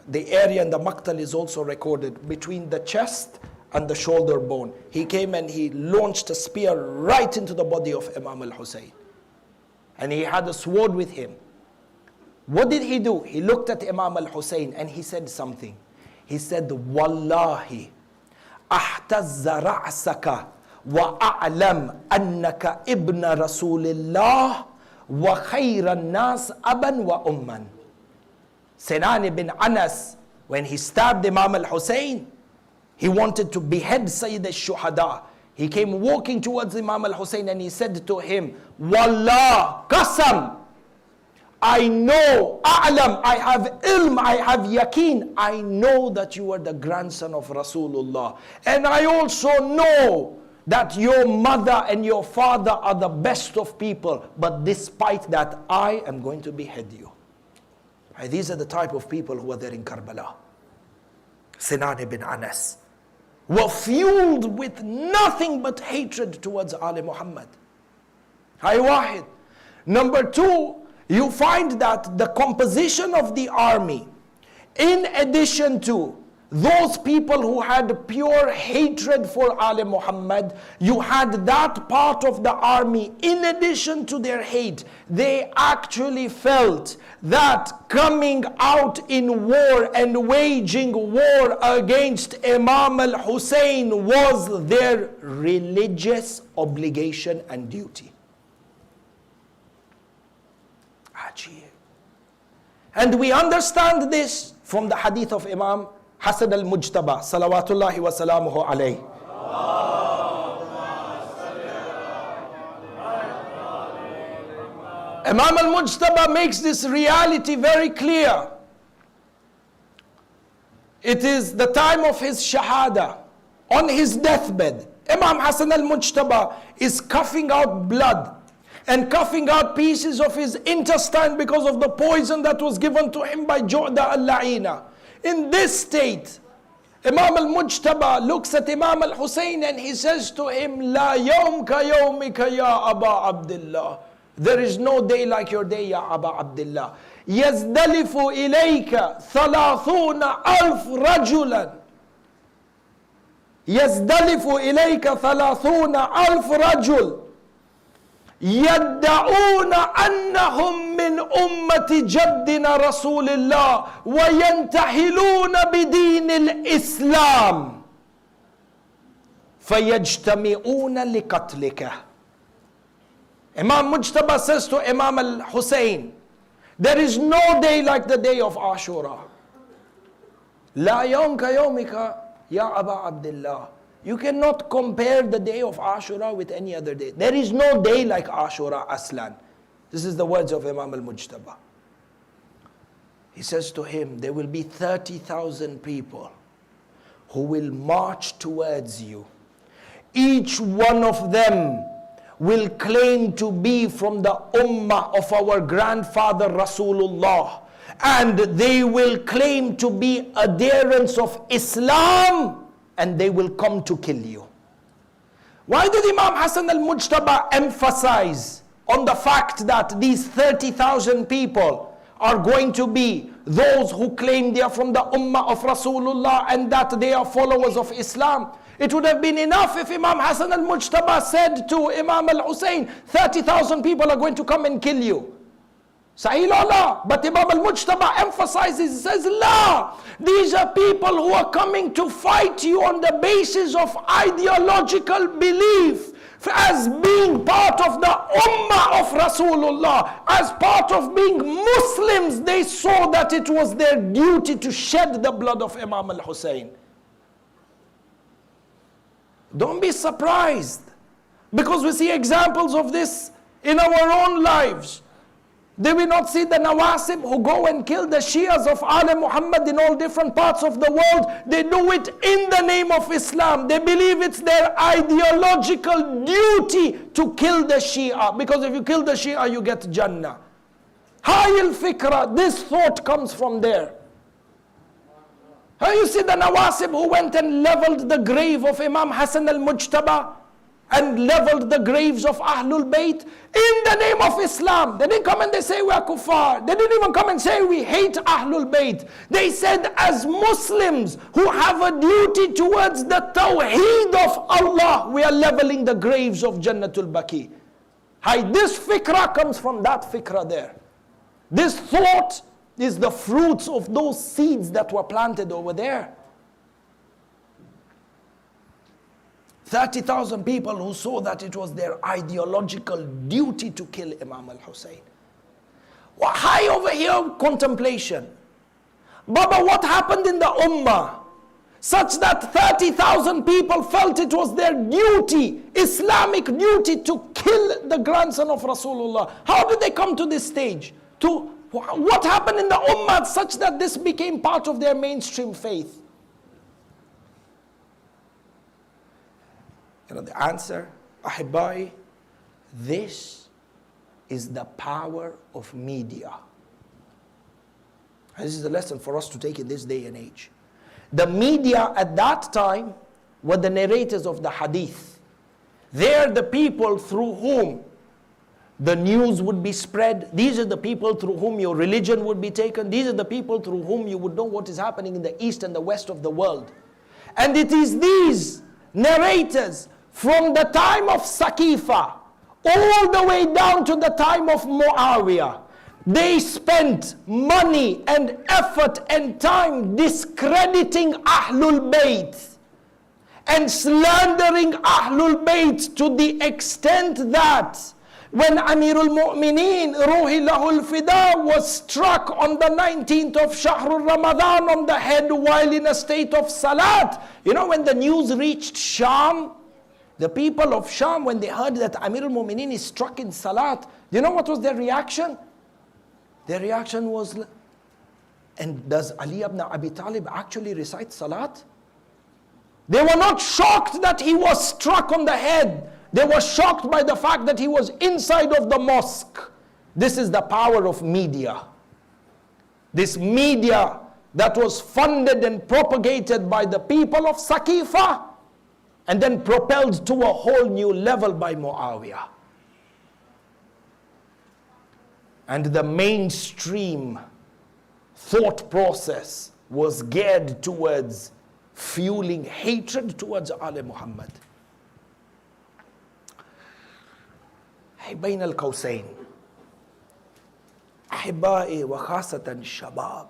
The area in the Maqtal is also recorded between the chest and the shoulder bone. He came and he launched a spear right into the body of Imam al-Hussein. And he had a sword with him. What did he do? He looked at Imam al-Hussein and he said something. He said, Wallahi, ahtazza ra'saka wa a'lam annaka ibn Rasulillah wa khayran nas aban wa umman. Sinan ibn Anas, when he stabbed Imam al-Hussein, he wanted to behead Sayyid al-Shuhada. He came walking towards Imam al-Hussein and he said to him, Wallah, qasam, I know, a'lam, I have ilm, I have yaqeen, I know that you are the grandson of Rasulullah. And I also know that your mother and your father are the best of people. But despite that, I am going to behead you. These are the type of people who are there in Karbala. Sinan ibn Anas were fueled with nothing but hatred towards Ali Muhammad. Wahid. Number two, you find that the composition of the army in addition to those people who had pure hatred for Ali Muhammad, you had that part of the army, in addition to their hate, they actually felt that coming out in war and waging war against Imam al-Hussein was their religious obligation and duty. Ajib. And we understand this from the hadith of Imam Hasan al-Mujtaba, salawatullahi wa salamuhu alayhi. Imam al-Mujtaba makes this reality very clear. It is the time of his shahada, on his deathbed. Imam Hasan al-Mujtaba is coughing out blood and coughing out pieces of his intestine because of the poison that was given to him by Ju'da al-La'ina. In this state, Imam al-Mujtaba looks at Imam al-Hussein and he says to him, La yawm ka yawmika ya Aba Abdullah. There is no day like your day, ya Aba Abdullah. Yazdalifu ilayka 30,000 rajulan. Yazdalifu ilayka 30,000 rajul. يدعون أنهم من أمة جدنا رسول الله وينتحلون بدين الإسلام فيجتمعون لقتلك. Imam Mujtaba says to Imam al-Hussein, there is no day like the day of Ashura. لا يوم كيومك يا أبا عبد الله. You cannot compare the day of Ashura with any other day. There is no day like Ashura aslan. This is the words of Imam al-Mujtaba. He says to him, there will be 30,000 people who will march towards you. Each one of them will claim to be from the Ummah of our grandfather Rasulullah. And they will claim to be adherents of Islam. And they will come to kill you. Why did Imam Hasan al-Mujtaba emphasize on the fact that these 30,000 people are going to be those who claim they are from the Ummah of Rasulullah and that they are followers of Islam? It would have been enough if Imam Hasan al-Mujtaba said to Imam al-Hussein, 30,000 people are going to come and kill you. Sahih Allah. But Imam al-Mujtaba emphasizes, he says, La, these are people who are coming to fight you on the basis of ideological belief, as being part of the Ummah of Rasulullah, as part of being Muslims. They saw that it was their duty to shed the blood of Imam al-Hussein. Don't be surprised, because we see examples of this in our own lives. They will not see the Nawasib who go and kill the Shias of Ali Muhammad in all different parts of the world. They do it in the name of Islam. They believe it's their ideological duty to kill the Shia. Because if you kill the Shia, you get Jannah. Hayil Fikra, this thought comes from there. You see the Nawasib who went and leveled the grave of Imam Hasan al-Mujtaba and leveled the graves of Ahlul Bayt in the name of Islam. They didn't come and they say we are kuffar. They didn't even come and say we hate Ahlul Bayt. They said, as Muslims who have a duty towards the Tawheed of Allah, we are leveling the graves of Jannatul Baqi. This fikra comes from that fikra there. This thought is the fruits of those seeds that were planted over there. 30,000 people who saw that it was their ideological duty to kill Imam al-Hussein. Well, high over here contemplation. Baba, what happened in the Ummah? Such that 30,000 people felt it was their duty, Islamic duty, to kill the grandson of Rasulullah. How did they come to this stage? What happened in the Ummah such that this became part of their mainstream faith? You know the answer, Ahibai, this is the power of media. And this is the lesson for us to take in this day and age. The media at that time were the narrators of the hadith. They are the people through whom the news would be spread. These are the people through whom your religion would be taken. These are the people through whom you would know what is happening in the east and the west of the world. And it is these narrators from the time of Saqifa all the way down to the time of Muawiyah. They spent money and effort and time discrediting Ahlul Bayt and slandering Ahlul Bayt to the extent that when Amirul Mu'mineen Ruhi Lahul Fida was struck on the 19th of Shahrul Ramadan on the head while in a state of Salat, you know, when the news reached Sham, the people of Sham, when they heard that Amirul Mu'mineen is struck in Salat, you know what was their reaction? Their reaction was, and does Ali ibn Abi Talib actually recite Salat? They were not shocked that he was struck on the head. They were shocked by the fact that he was inside of the mosque. This is the power of media. This media that was funded and propagated by the people of Saqifa and then propelled to a whole new level by Muawiyah. And the mainstream thought process was geared towards fueling hatred towards Ali Muhammad. بين القوسين أحبائي وخاصة الشباب,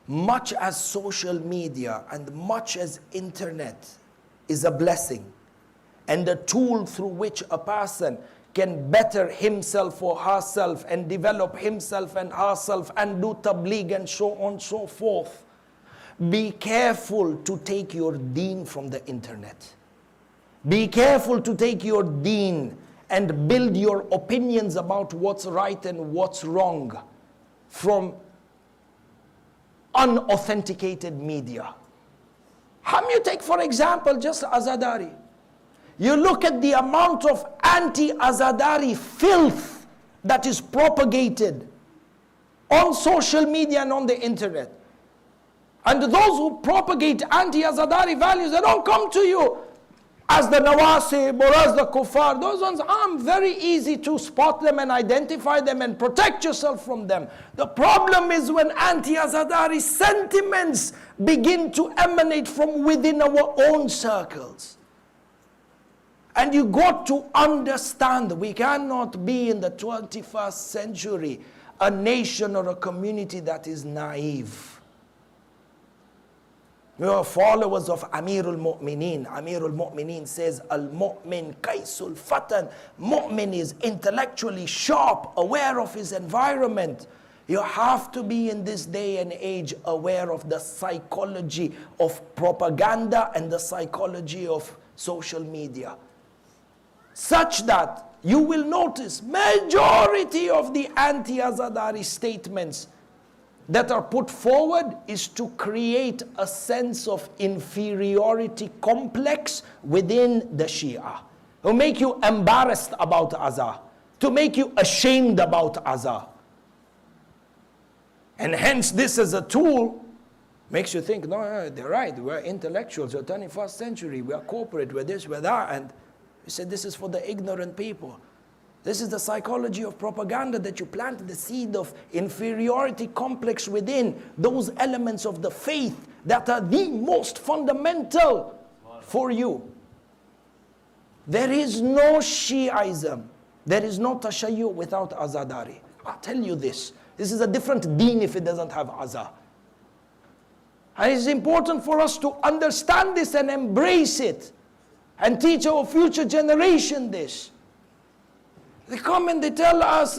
much as social media and much as internet is a blessing and a tool through which a person can better himself or herself and develop himself and herself and do tabligh and so on and so forth, be careful to take your deen from the internet. Be careful to take your deen and build your opinions about what's right and what's wrong from unauthenticated media. How you take, for example, just Azadari. You look at the amount of anti-Azadari filth that is propagated on social media and on the internet. And those who propagate anti-Azadari values, they don't come to you as the Nawasib or as the Kuffar. Those ones are very easy to spot them and identify them and protect yourself from them. The problem is when anti-Azadari sentiments begin to emanate from within our own circles. And you got to understand we cannot be in the 21st century a nation or a community that is naive. We are followers of Amirul Mu'mineen. Amirul Mu'mineen says, Al-Mu'min Kaisul Fatan. Mu'min is intellectually sharp, aware of his environment. You have to be in this day and age aware of the psychology of propaganda and the psychology of social media. Such that you will notice majority of the anti-Azadari statements that are put forward is to create a sense of inferiority complex within the Shia. To make you embarrassed about Azah. To make you ashamed about Azah. And hence this as a tool makes you think, no, they're right, we're intellectuals, we're 21st century, we're corporate, we're this, we're that. And he said this is for the ignorant people. This is the psychology of propaganda, that you plant the seed of inferiority complex within those elements of the faith that are the most fundamental for you. There is no Shi'ism, there is no Tashayyu without Azadari. I'll tell you this. This is a different deen if it doesn't have Azah. And it's important for us to understand this and embrace it and teach our future generation this. They come and they tell us,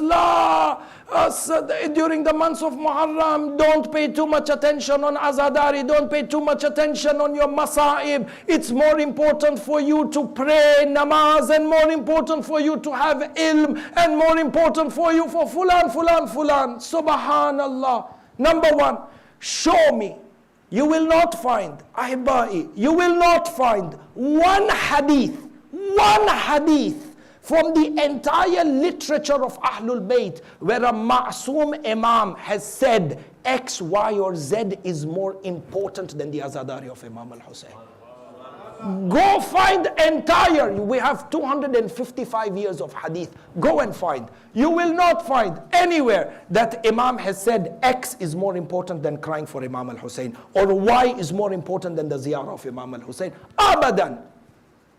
during the months of Muharram, don't pay too much attention on Azadari, don't pay too much attention on your Masa'ib. It's more important for you to pray namaz, and more important for you to have ilm, and more important for you for fulan. Subhanallah. Number one, show me. You will not find, Ahibba'i, you will not find one hadith from the entire literature of Ahlul Bayt where a Ma'soom Imam has said X, Y or Z is more important than the Azadari of Imam al-Hussein. Go find entire, we have 255 years of hadith. Go and find. You will not find anywhere that Imam has said X is more important than crying for Imam al-Hussein, or Y is more important than the ziyarah of Imam al-Hussein. Abadan.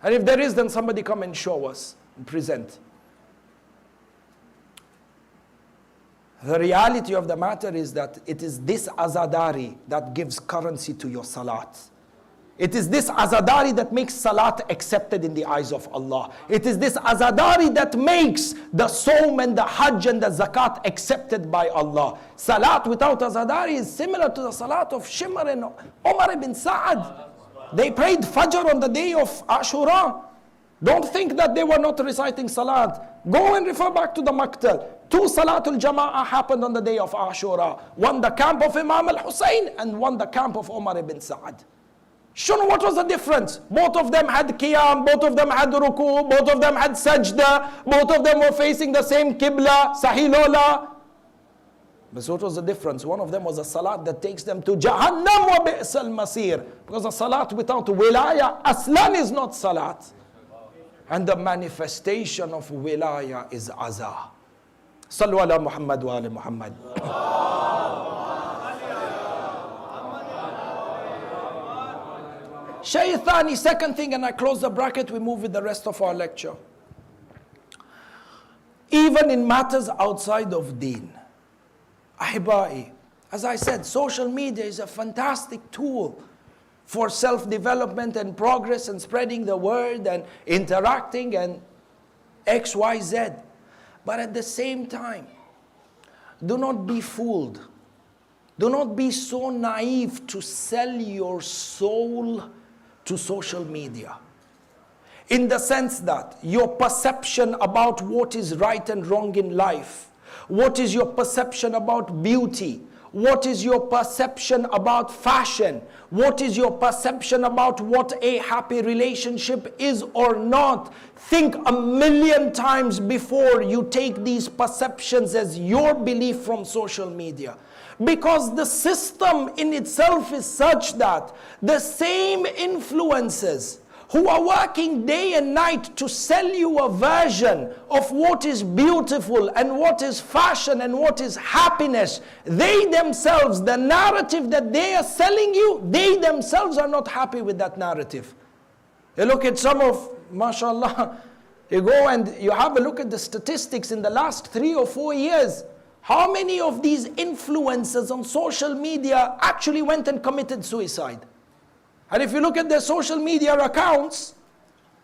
And if there is, then somebody come and show us and present. The reality of the matter is that it is this azadari that gives currency to your salat. It is this azadari that makes salat accepted in the eyes of Allah. It is this azadari that makes the Sawm and the Hajj and the Zakat accepted by Allah. Salat without azadari is similar to the salat of Shimr and Umar ibn Sa'ad. They prayed Fajr on the day of Ashura. Don't think that they were not reciting salat. Go and refer back to the Maktal. 2 Salatul Jama'ah happened on the day of Ashura. One the camp of Imam al-Hussein and one the camp of Umar ibn Sa'ad. Sure, what was the difference? Both of them had qiyam, both of them had ruku, both of them had sajda, both of them were facing the same qibla, sahilola. But what was the difference? One of them was a salat that takes them to Jahannam wa bi'sal masir. Because a salat without wilaya, aslan is not salat. And the manifestation of wilaya is azah. Sallu ala Muhammad wa ala Muhammad. Shaythani, second thing, and I close the bracket, we move with the rest of our lecture. Even in matters outside of deen. Ahibai, as I said, social media is a fantastic tool for self-development and progress and spreading the word and interacting and X, Y, Z. But at the same time, do not be fooled. Do not be so naive to sell your soul to social media. In the sense that your perception about what is right and wrong in life, what is your perception about beauty, what is your perception about fashion, what is your perception about what a happy relationship is or not. Think a million times before you take these perceptions as your belief from social media. Because the system in itself is such that the same influences who are working day and night to sell you a version of what is beautiful and what is fashion and what is happiness, they themselves, the narrative that they are selling you, they themselves are not happy with that narrative. You look at some of, mashallah, you go and you have a look at the statistics in the last 3 or 4 years. How many of these influencers on social media actually went and committed suicide? And if you look at their social media accounts,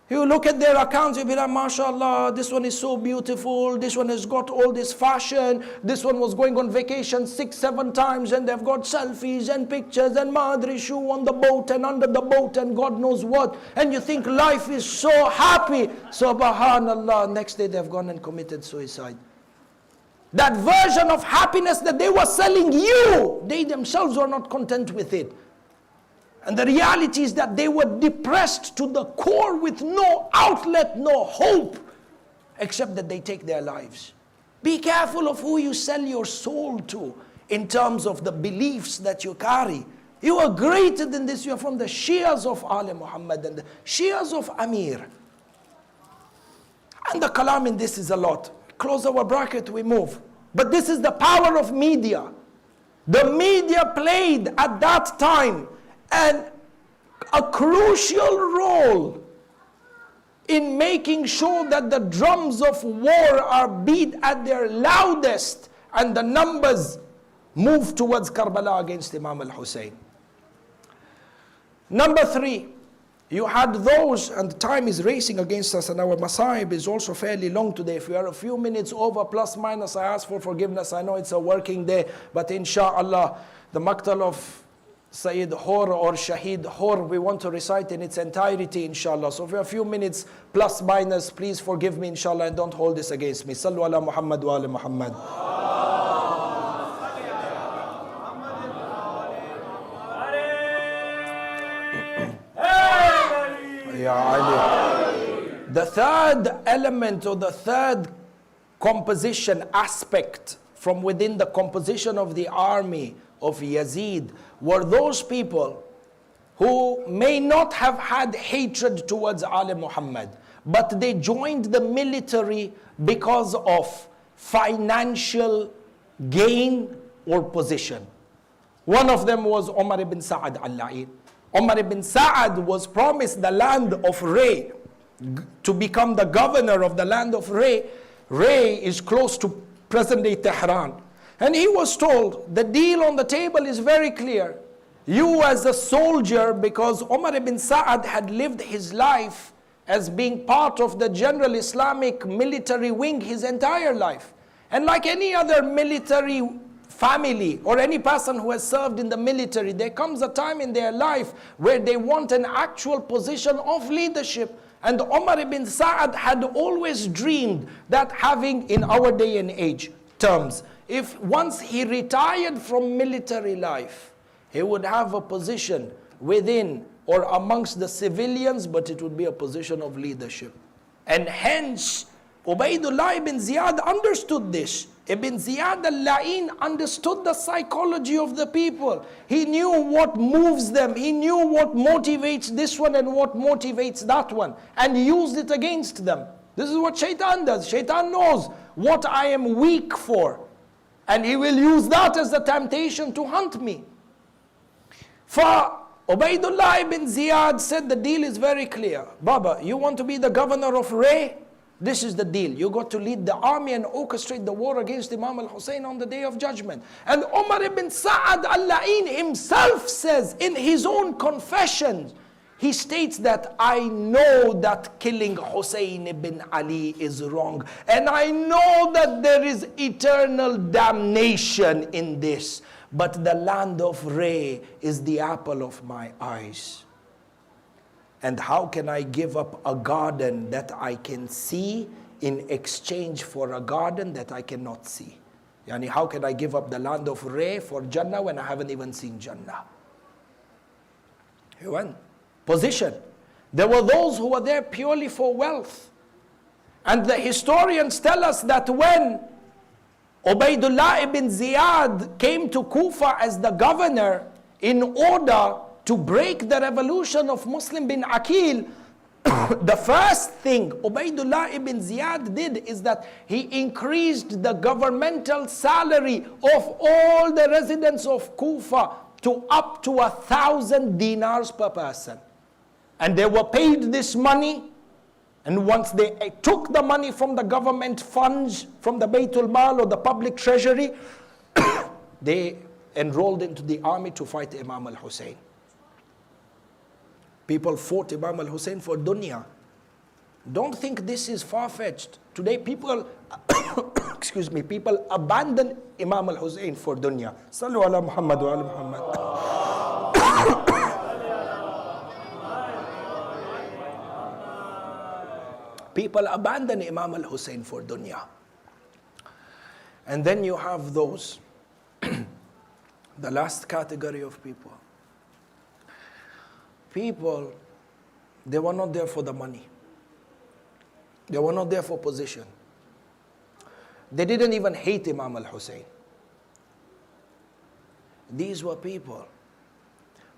you look at their accounts, you'll be like, mashallah, this one is so beautiful, this one has got all this fashion, this one was going on vacation 6, 7 times, and they've got selfies and pictures and madri shoe on the boat and under the boat and God knows what. And you think life is so happy. Subhanallah, next day they've gone and committed suicide. That version of happiness that they were selling you, they themselves were not content with it. And the reality is that they were depressed to the core with no outlet, no hope, except that they take their lives. Be careful of who you sell your soul to in terms of the beliefs that you carry. You are greater than this. You are from the Shias of Ali Muhammad and the Shias of Amir. And the kalam in this is a lot. Close our bracket, we move. But this is the power of media. The media played at that time and a crucial role in making sure that the drums of war are beat at their loudest and the numbers move towards Karbala against Imam al-Hussein. Number 3, you had those, and time is racing against us and our Masaib is also fairly long today. If we are a few minutes over, plus minus, I ask for forgiveness. I know it's a working day, but inshallah, the Maktal of Sayyid Hurr or Shaheed Hurr, we want to recite in its entirety, inshallah. So for a few minutes, plus minus, please forgive me, inshallah, and don't hold this against me. Sallu ala Muhammad wa ala Muhammad. The third element or the third composition aspect from within the composition of the army of Yazid were those people who may not have had hatred towards Ali Muhammad, but they joined the military because of financial gain or position. One of them was Umar ibn Sa'ad al-La'in. Umar ibn Sa'ad was promised the land of Ray to become the governor of the land of Ray. Ray is close to present-day Tehran. And he was told, the deal on the table is very clear. You as a soldier, because Umar ibn Sa'ad had lived his life as being part of the general Islamic military wing his entire life. And like any other military family or any person who has served in the military, there comes a time in their life where they want an actual position of leadership. And Umar ibn Sa'ad had always dreamed that having, in our day and age terms, if once he retired from military life, he would have a position within or amongst the civilians, but it would be a position of leadership. And hence, Ubaidullah ibn Ziyad understood this. Ibn Ziyad al-La'in understood the psychology of the people. He knew what moves them. He knew what motivates this one and what motivates that one, and used it against them. This is what Shaitan does. Shaitan knows what I am weak for, and he will use that as the temptation to hunt me. For Ubaidullah ibn Ziyad said the deal is very clear. Baba, you want to be the governor of Ray? This is the deal. You got to lead the army and orchestrate the war against Imam al-Hussein on the day of judgment. And Umar ibn Sa'ad al-La'in himself says in his own confession, he states that I know that killing Hussein ibn Ali is wrong. And I know that there is eternal damnation in this. But the land of Ray is the apple of my eyes. And how can I give up a garden that I can see in exchange for a garden that I cannot see? Yani, how can I give up the land of Ray for Jannah when I haven't even seen Jannah? He went. Position. There were those who were there purely for wealth. And the historians tell us that when Ubaidullah ibn Ziyad came to Kufa as the governor in order to break the revolution of Muslim bin Aqil, the first thing Ubaidullah ibn Ziyad did is that he increased the governmental salary of all the residents of Kufa to up to 1,000 dinars per person. And they were paid this money. And once they took the money from the government funds, from the Baytul Mal or the public treasury, they enrolled into the army to fight Imam al-Hussein. People fought Imam al-Hussein for dunya. Don't think this is far-fetched. Today people, excuse me, people abandon Imam al-Hussein for dunya. Sallu ala Muhammad wa ala Muhammad. People abandon Imam al-Hussein for dunya. And then you have those, the last category of people. People, they were not there for the money. They were not there for position. They didn't even hate Imam al-Hussein. These were people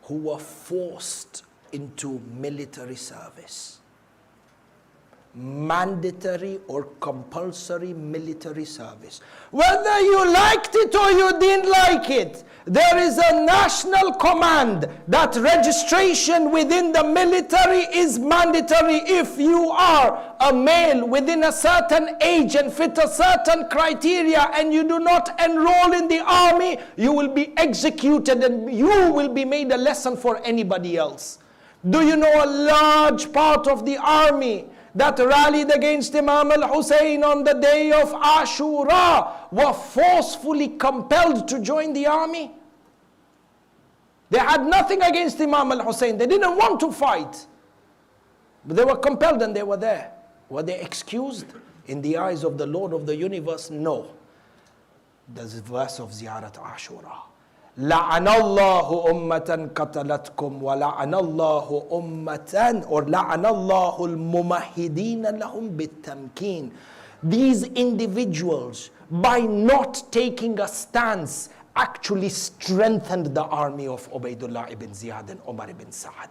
who were forced into military service. Mandatory or compulsory military service. Whether you liked it or you didn't like it, there is a national command that registration within the military is mandatory. If you are a male within a certain age and fit a certain criteria and you do not enroll in the army, you will be executed and you will be made a lesson for anybody else. Do you know a large part of the army that rallied against Imam al-Hussein on the day of Ashura were forcefully compelled to join the army? They had nothing against Imam al-Hussein. They didn't want to fight. But they were compelled and they were there. Were they excused? In the eyes of the Lord of the universe, no. There's a verse of Ziyarat Ashura. لَعَنَ اللَّهُ أُمَّةً قَتَلَتْكُمْ وَلَعَنَ اللَّهُ أُمَّةً or لَعَنَ اللَّهُ الْمُمَهِّدِينَ لَهُمْ بِالتَّمْكِينِ. These individuals, by not taking a stance actually strengthened the army of Ubaidullah ibn Ziyad and Umar ibn Sa'ad.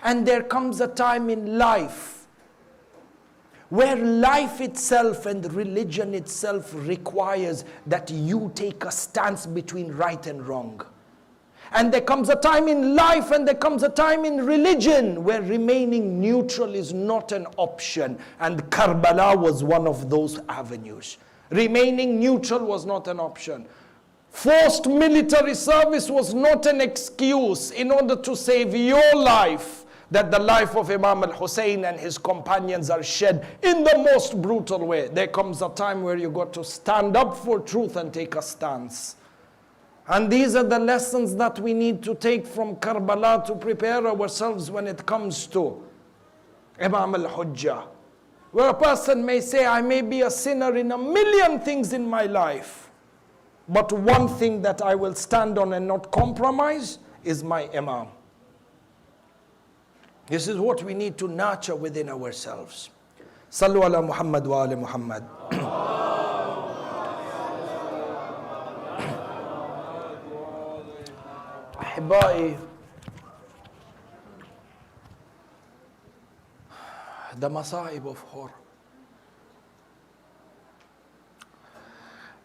And there comes a time in life where life itself and religion itself requires that you take a stance between right and wrong. And there comes a time in life and there comes a time in religion where remaining neutral is not an option. And Karbala was one of those avenues. Remaining neutral was not an option. Forced military service was not an excuse in order to save your life, that the life of Imam al-Hussein and his companions are shed in the most brutal way. There comes a time where you got to stand up for truth and take a stance. And these are the lessons that we need to take from Karbala to prepare ourselves when it comes to Imam al-Hujjah. Where a person may say, I may be a sinner in a million things in my life, but one thing that I will stand on and not compromise is my Imam. This is what we need to nurture within ourselves. Sallu ala Muhammad wa ala Muhammad. Ahibbai, the Masa'ib of Hurr.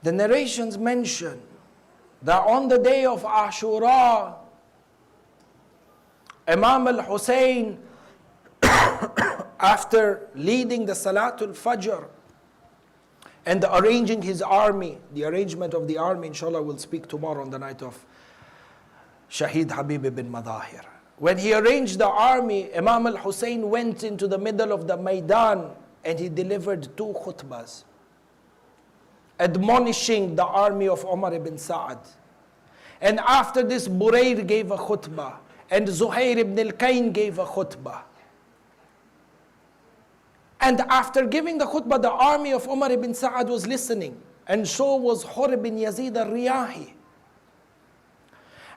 The narrations mention that on the day of Ashura, Imam al-Hussein, after leading the Salatul Fajr and arranging his army, the arrangement of the army, inshallah, we'll speak tomorrow on the night of Shaheed Habib ibn Madahir. When he arranged the army, Imam al-Hussein went into the middle of the Maidan and he delivered 2 khutbahs, admonishing the army of Umar ibn Sa'ad. And after this, Burayr gave a khutbah, and Zuhair ibn al-Kayn gave a khutbah. And after giving the khutbah, the army of Umar ibn Sa'ad was listening, and so was Hurr ibn Yazid al-Riyahi.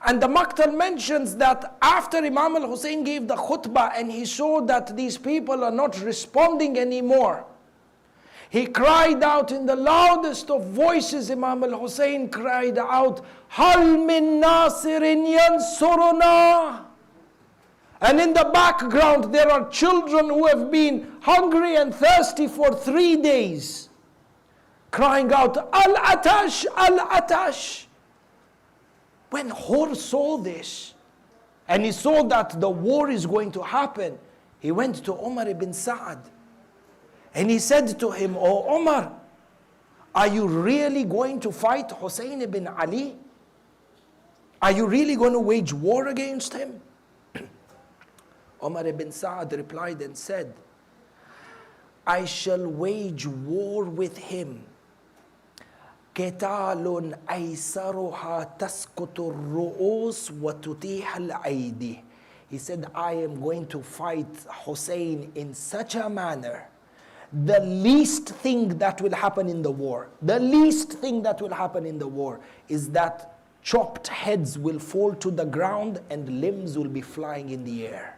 And the Maqtal mentions that after Imam al-Hussein gave the khutbah and he saw that these people are not responding anymore, he cried out in the loudest of voices. Imam al-Hussein cried out, Hal min nasirin yansuruna. And in the background there are children who have been hungry and thirsty for 3 days, crying out, Al-Atash, Al-Atash. When Hurr saw this, and he saw that the war is going to happen, he went to Umar ibn Sa'ad. And he said to him, O Umar, are you really going to fight Hussein ibn Ali? Are you really going to wage war against him? Umar ibn Sa'ad replied and said, I shall wage war with him. قتال أيسرها تسقط الرؤوس وتتيح الأيدي. He said, I am going to fight Hussein in such a manner, the least thing that will happen in the war, is that chopped heads will fall to the ground and limbs will be flying in the air.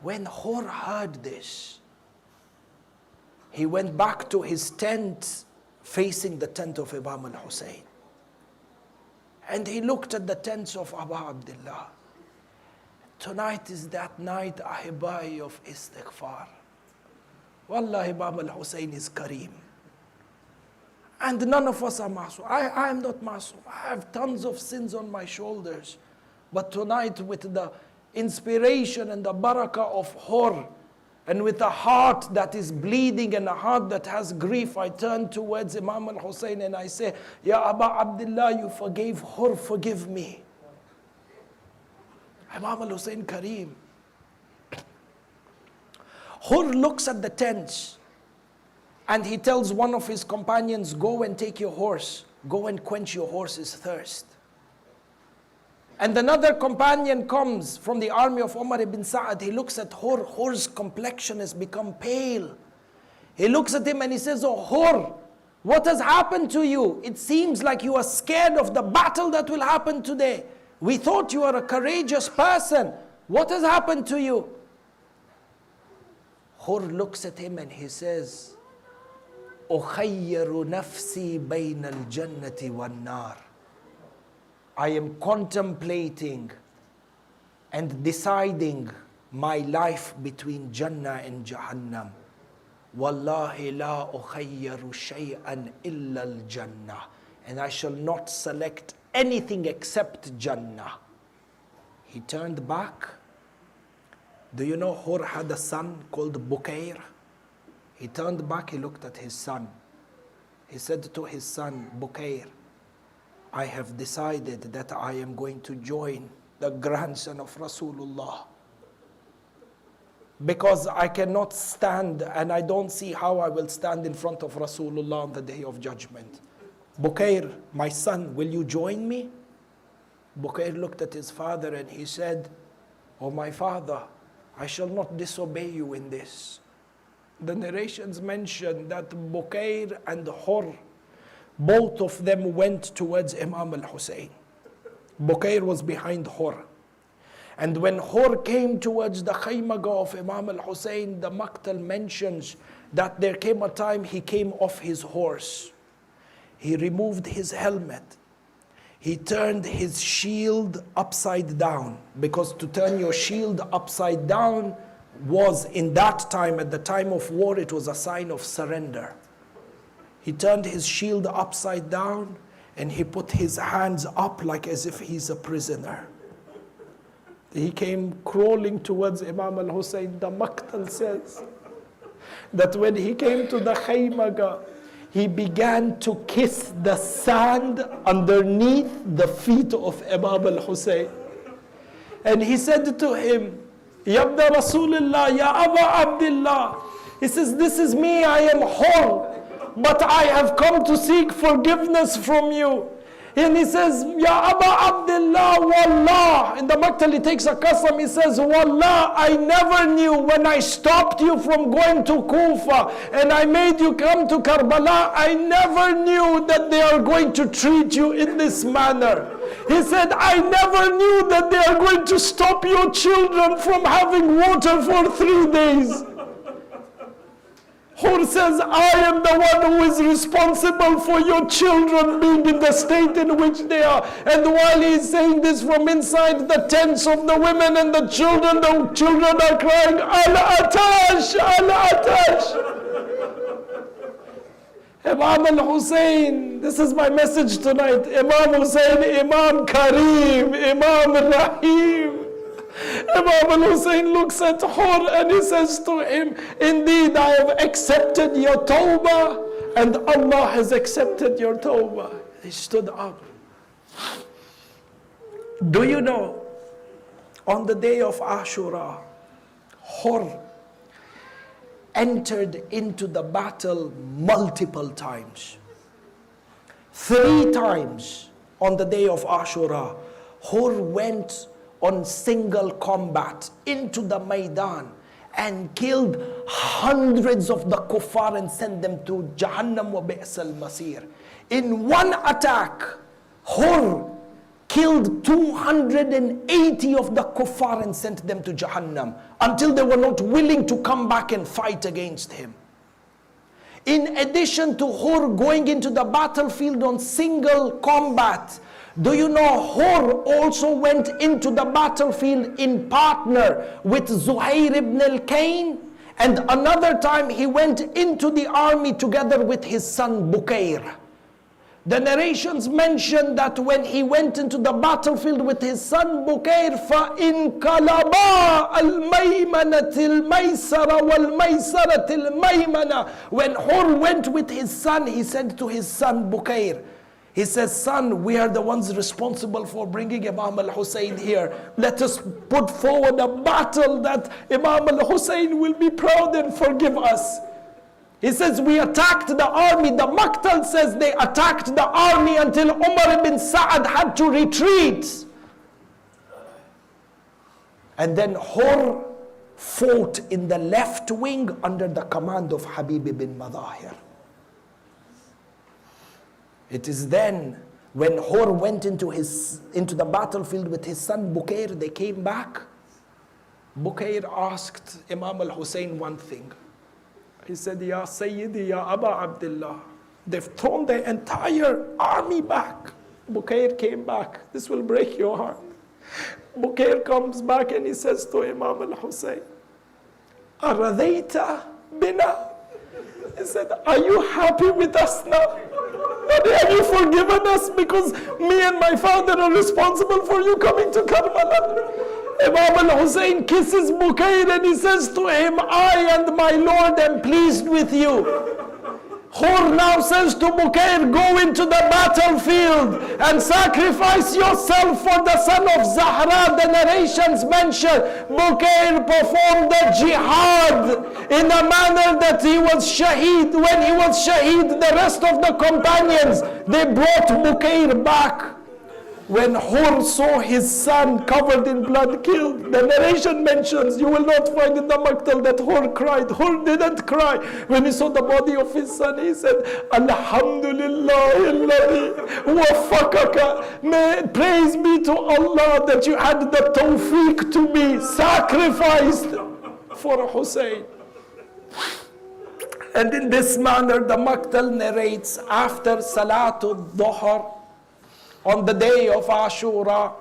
When Hurr heard this, he went back to his tent facing the tent of Imam al-Hussein. And he looked at the tents of Abu Abdullah. Tonight is that night, Ahibbai, of istighfar. Wallahi, Imam al-Hussein is Kareem. And none of us are Masum. I am not Masum. I have tons of sins on my shoulders. But tonight, with the inspiration and the barakah of Hurr, and with a heart that is bleeding and a heart that has grief, I turn towards Imam al-Hussein and I say, Ya Abu Abdullah, you forgave Hurr, forgive me. Imam al-Hussein Kareem. Hurr looks at the tents and he tells one of his companions, go and take your horse. Go and quench your horse's thirst. And another companion comes from the army of Umar ibn Sa'ad. He looks at Hurr. Hurr's complexion has become pale. He looks at him and he says, oh Hurr, what has happened to you? It seems like you are scared of the battle that will happen today. We thought you are a courageous person. What has happened to you? Hurr looks at him and he says, أخير نفسي بين الجنة والنار. I am contemplating and deciding my life between Jannah and Jahannam. Wallahi la ukhayyaru shay'an illa al-Jannah. And I shall not select anything except Jannah. He turned back. Do you know Hurr had a son called Bukair? He turned back, he looked at his son. He said to his son, Bukair, I have decided that I am going to join the grandson of Rasulullah. Because I cannot stand and I don't see how I will stand in front of Rasulullah on the day of judgment. Bukair, my son, will you join me? Bukair looked at his father and he said, Oh my father, I shall not disobey you in this. The narrations mention that Bukair and Hurr, both of them went towards Imam al-Husayn. Bukair was behind Hurr. And when Hurr came towards the khaymaga of Imam al-Husayn, the Maqtal mentions that there came a time he came off his horse. He removed his helmet. He turned his shield upside down, because to turn your shield upside down was, in that time, at the time of war, it was a sign of surrender. He turned his shield upside down and he put his hands up like as if he's a prisoner. He came crawling towards Imam al-Husayn. The Maqtal says that when he came to the khaymaga, he began to kiss the sand underneath the feet of Imam al-Husayn. And he said to him, Ya Abda Rasulullah, Ya Aba Abdullah. He says, this is me, I am Hurr, but I have come to seek forgiveness from you. And he says, Ya Aba Abdullah, Wallah. In the Maqtal he takes a qasam, he says, Wallah, I never knew when I stopped you from going to Kufa and I made you come to Karbala, I never knew that they are going to treat you in this manner. He said, I never knew that they are going to stop your children from having water for 3 days. Hurr says, I am the one who is responsible for your children being in the state in which they are. And while he is saying this from inside the tents of the women and the children are crying, Al-Atash, Al-Atash. Imam al-Husayn, this is my message tonight. Imam Husayn, Imam Kareem, Imam Rahim. Imam al-Husayn looks at Hurr and he says to him, indeed I have accepted your tawbah and Allah has accepted your tawbah. He stood up. Do you know, on the day of Ashura, Hurr entered into the battle multiple times. 3 times on the day of Ashura, Hurr went on single combat into the Maidan and killed hundreds of the kuffar and sent them to Jahannam wa bi'as al-masir. In one attack, Hurr killed 280 of the kuffar and sent them to Jahannam until they were not willing to come back and fight against him. In addition to Hurr going into the battlefield on single combat, do you know Hurr also went into the battlefield in partner with Zuhair ibn al-Kayn, and another time he went into the army together with his son Bukair. The narrations mention that when he went into the battlefield with his son Bukair, فَإِنْ كَلَبَا الْمَيْمَنَةِ الْمَيْسَرَ وَالْمَيْسَرَةِ الْمَيْمَنَةِ. When Hurr went with his son, he said to his son Bukair, he says, son, we are the ones responsible for bringing Imam al-Husayn here. Let us put forward a battle that Imam al-Husayn will be proud and forgive us. He says, we attacked the army. The Maqtal says they attacked the army until Umar ibn Sa'ad had to retreat. And then Hurr fought in the left wing under the command of Habib ibn Madahir. It is then when Hurr went into the battlefield with his son Bukair, they came back. Bukair asked Imam al-Husayn one thing. He said, Ya Sayyidi, Ya Aba Abdullah, they've thrown the entire army back. Bukair came back. This will break your heart. Bukair comes back and he says to Imam al-Hussein, Aradayta bina? He said, are you happy with us now? Have you forgiven us because me and my father are responsible for you coming to Karbala? Imam al-Hussein kisses Bukair and he says to him, I and my Lord am pleased with you. Hurr now says to Bukair, go into the battlefield and sacrifice yourself for the son of Zahra. The narrations mention Bukair performed the jihad in a manner that he was shaheed. When he was shaheed, the rest of the companions, they brought Bukair back. When Hurr saw his son covered in blood killed, the narration mentions, you will not find in the Maktal that Hurr cried. Hurr didn't cry. When he saw the body of his son, he said, Alhamdulillah, waffaqaka. Praise be to Allah that you had the tawfiq to be sacrificed for Hussein. And in this manner, the Maktal narrates, after Salatul Dhuhr, on the day of Ashura,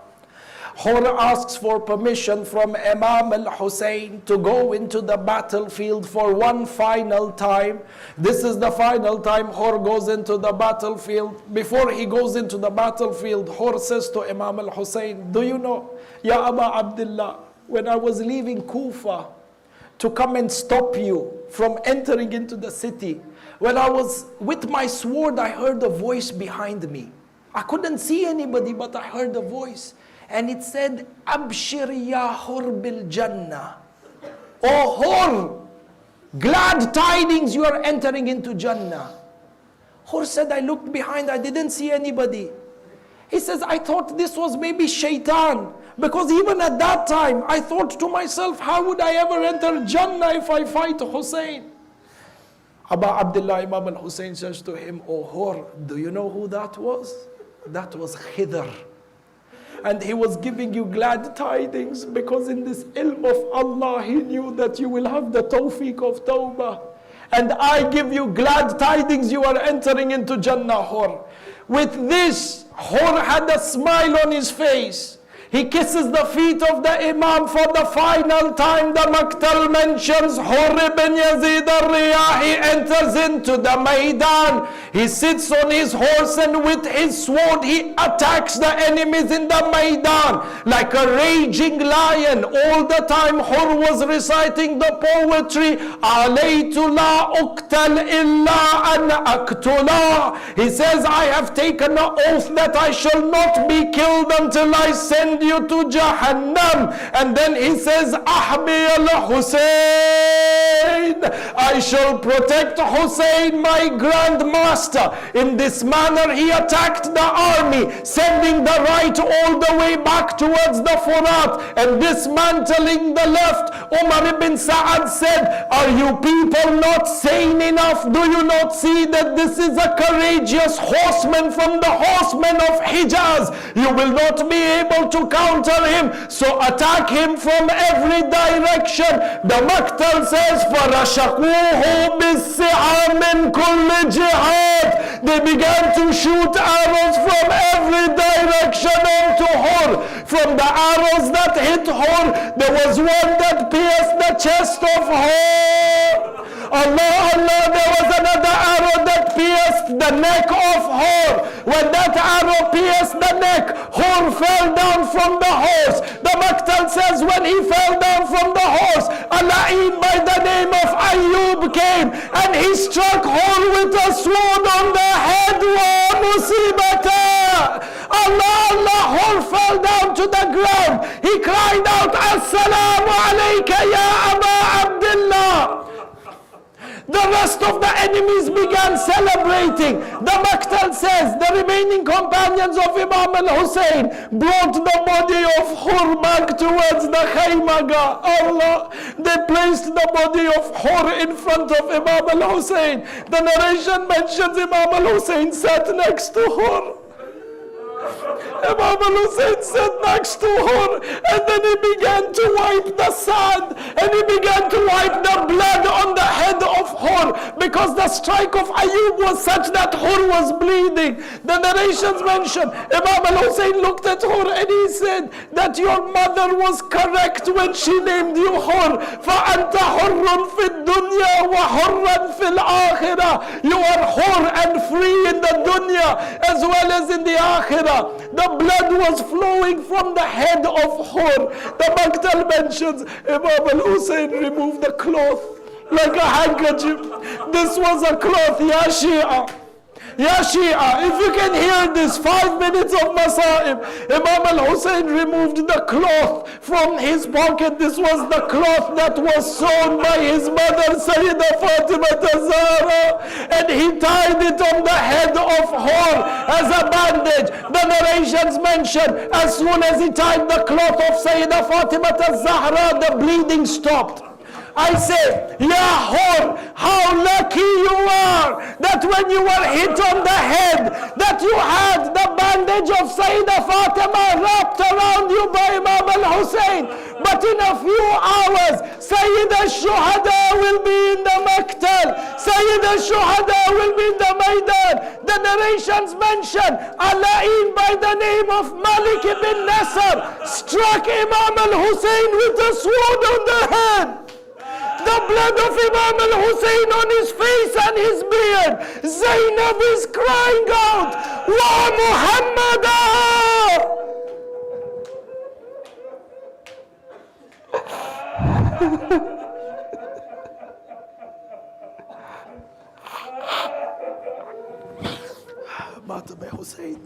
Hurr asks for permission from Imam al-Hussein to go into the battlefield for one final time. This is the final time Hurr goes into the battlefield. Before he goes into the battlefield, Hurr says to Imam al-Hussein, do you know, Ya Aba Abdullah, when I was leaving Kufa to come and stop you from entering into the city, when I was with my sword, I heard a voice behind me. I couldn't see anybody, but I heard a voice. And it said, Abshir ya Hurr bil Jannah. Oh Hurr, glad tidings, you are entering into Jannah. Hurr said, I looked behind, I didn't see anybody. He says, I thought this was maybe shaitan. Because even at that time, I thought to myself, how would I ever enter Jannah if I fight Hussein? Aba Abdullah, Imam al-Hussein says to him, oh Hurr, do you know who that was? That was Khidr. And he was giving you glad tidings because in this ilm of Allah, he knew that you will have the tawfiq of tawbah. And I give you glad tidings, you are entering into Jannah, Hurr. With this, Hurr had a smile on his face. He kisses the feet of the Imam for the final time. The Maktal mentions Hurr ibn Yazid al-Riyahi enters into the Maidan. He sits on his horse and with his sword he attacks the enemies in the Maidan like a raging lion. All the time Hurr was reciting the poetry, Alaytu la uqtal illa an aqtula. He says, I have taken an oath that I shall not be killed until I send you to Jahannam. And then he says, Ahbi al-Hussein, I shall protect Hussein, my grandmaster. In this manner he attacked the army, sending the right all the way back towards the Furat and dismantling the left. Umar ibn Sa'ad said, are you people not sane enough? Do you not see that this is a courageous horseman from the horsemen of Hijaz? You will not be able to counter him, so attack him from every direction. The Maktal says, فَرَشَقُوهُ بِالسِّعَى مِنْ كُلِّ جِهَادٍ. They began to shoot arrows from every direction onto Hurr. From the arrows that hit Hurr, there was one that pierced the chest of Hurr. Allah, Allah, there was another arrow that pierced the neck of Hurr. When that arrow pierced the neck, Hurr fell down from the horse. The Maktal says when he fell down from the horse, a la'in by the name of Ayyub came and he struck Hurr with a sword on the head. Wa musibata! Allah, Allah, Hurr fell down to the ground. He cried out, Assalamu alayka ya Aba Abdullah. The rest of the enemies began celebrating. The Maktal says the remaining companions of Imam al-Hussein brought the body of Hurr back towards the Khaymaga. Allah, they placed the body of Hurr in front of Imam al-Hussein. The narration mentions Imam al-Hussein sat next to Hurr. Imam al-Hussein sat next to her, and then he began to wipe the sand, and he began to wipe the blood on the head of Hurr, because the strike of Ayub was such that Hurr was bleeding. The narrations mention Imam al-Hussein looked at Hurr and he said that your mother was correct when she named you Hurr. فَأَنْتَ حُرٌّ فِي الدُّنْيَا وَحُرًّا فِي الْآخِرَةِ. You are Hurr and free in the dunya as well as in the akhirah. The blood was flowing from the head of Hurr. The Maktal mentions Imam al-Hussein removed the cloth like a handkerchief. This was a cloth, Ya Shia. Ya Shia, if you can hear this, 5 minutes of Masaib. Imam al-Hussein removed the cloth from his pocket. This was the cloth that was sewn by his mother, Sayyidah Fatima Zahra, and he tied it on the head of Hurr as a bandage. The narrations mention as soon as he tied the cloth of Sayyidah Fatima Zahra, the bleeding stopped. I say, Ya Hurr, how lucky you are that when you were hit on the head, that you had the bandage of Sayyidah Fatima wrapped around you by Imam al-Hussein. But in a few hours, Sayyidah Shuhada will be in the Maktal. Sayyidah Shuhada will be in the Maidan. The narrations mention a la'in by the name of Malik ibn Nasr struck Imam al-Hussein with a sword on the head. The blood of Imam al-Hussein on his face and his beard. Zainab is crying out, Wa Muhammadah! Mata Hussein.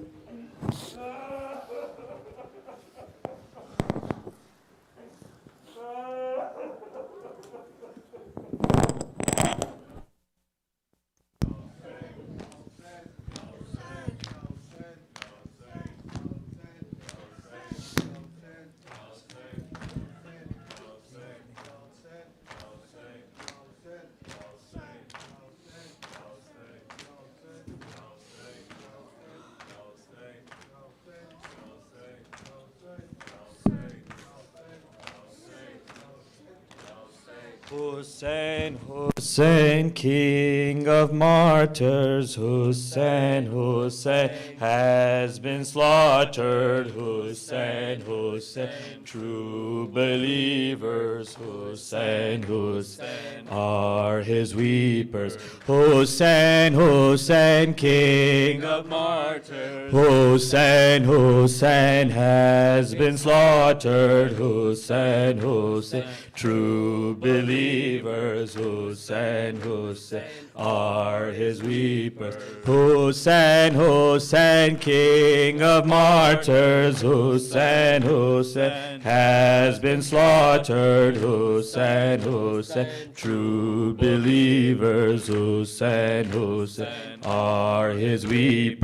Hussein, Hussein, King of martyrs, Hussein, Hussein has been slaughtered, Hussein, Hussein, true believers, Hussein, Hussein are his weepers, Hussein, Hussein, King of martyrs, Hussein, Hussein has been slaughtered, Hussein, Hussein, true believers, Hussein, Hussein are his weepers. Hussein, Hussein, King of martyrs, Hussein, Hussein has been slaughtered, Hussein, Hussein, true believers, Hussein, Hussein are his weepers.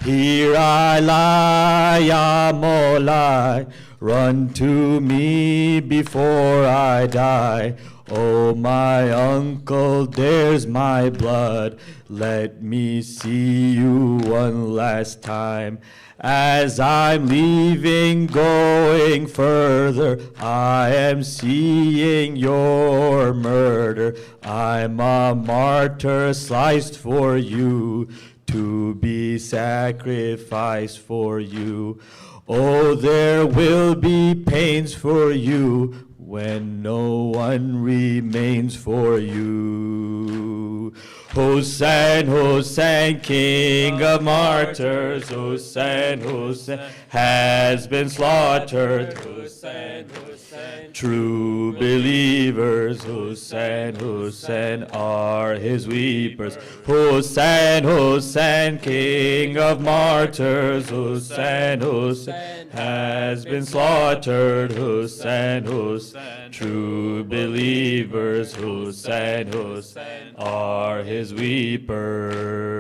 Here I lie, Ya Molai, run to me before I die. Oh, my uncle, there's my blood. Let me see you one last time. As I'm leaving, going further, I am seeing your murder. I'm a martyr sliced for you, to be sacrificed for you. Oh, there will be pains for you when no one remains for you. Hussein, Hussein, King of martyrs, Hussein, Hussein has been slaughtered, Hussein, Hussein, true believers, Hussein, Hussein are his weepers. Hussein, Hussein, King of martyrs, Hussein, Hussein has been slaughtered, Hussein, Hussein, true believers, Hussein, Hussein are his weepers.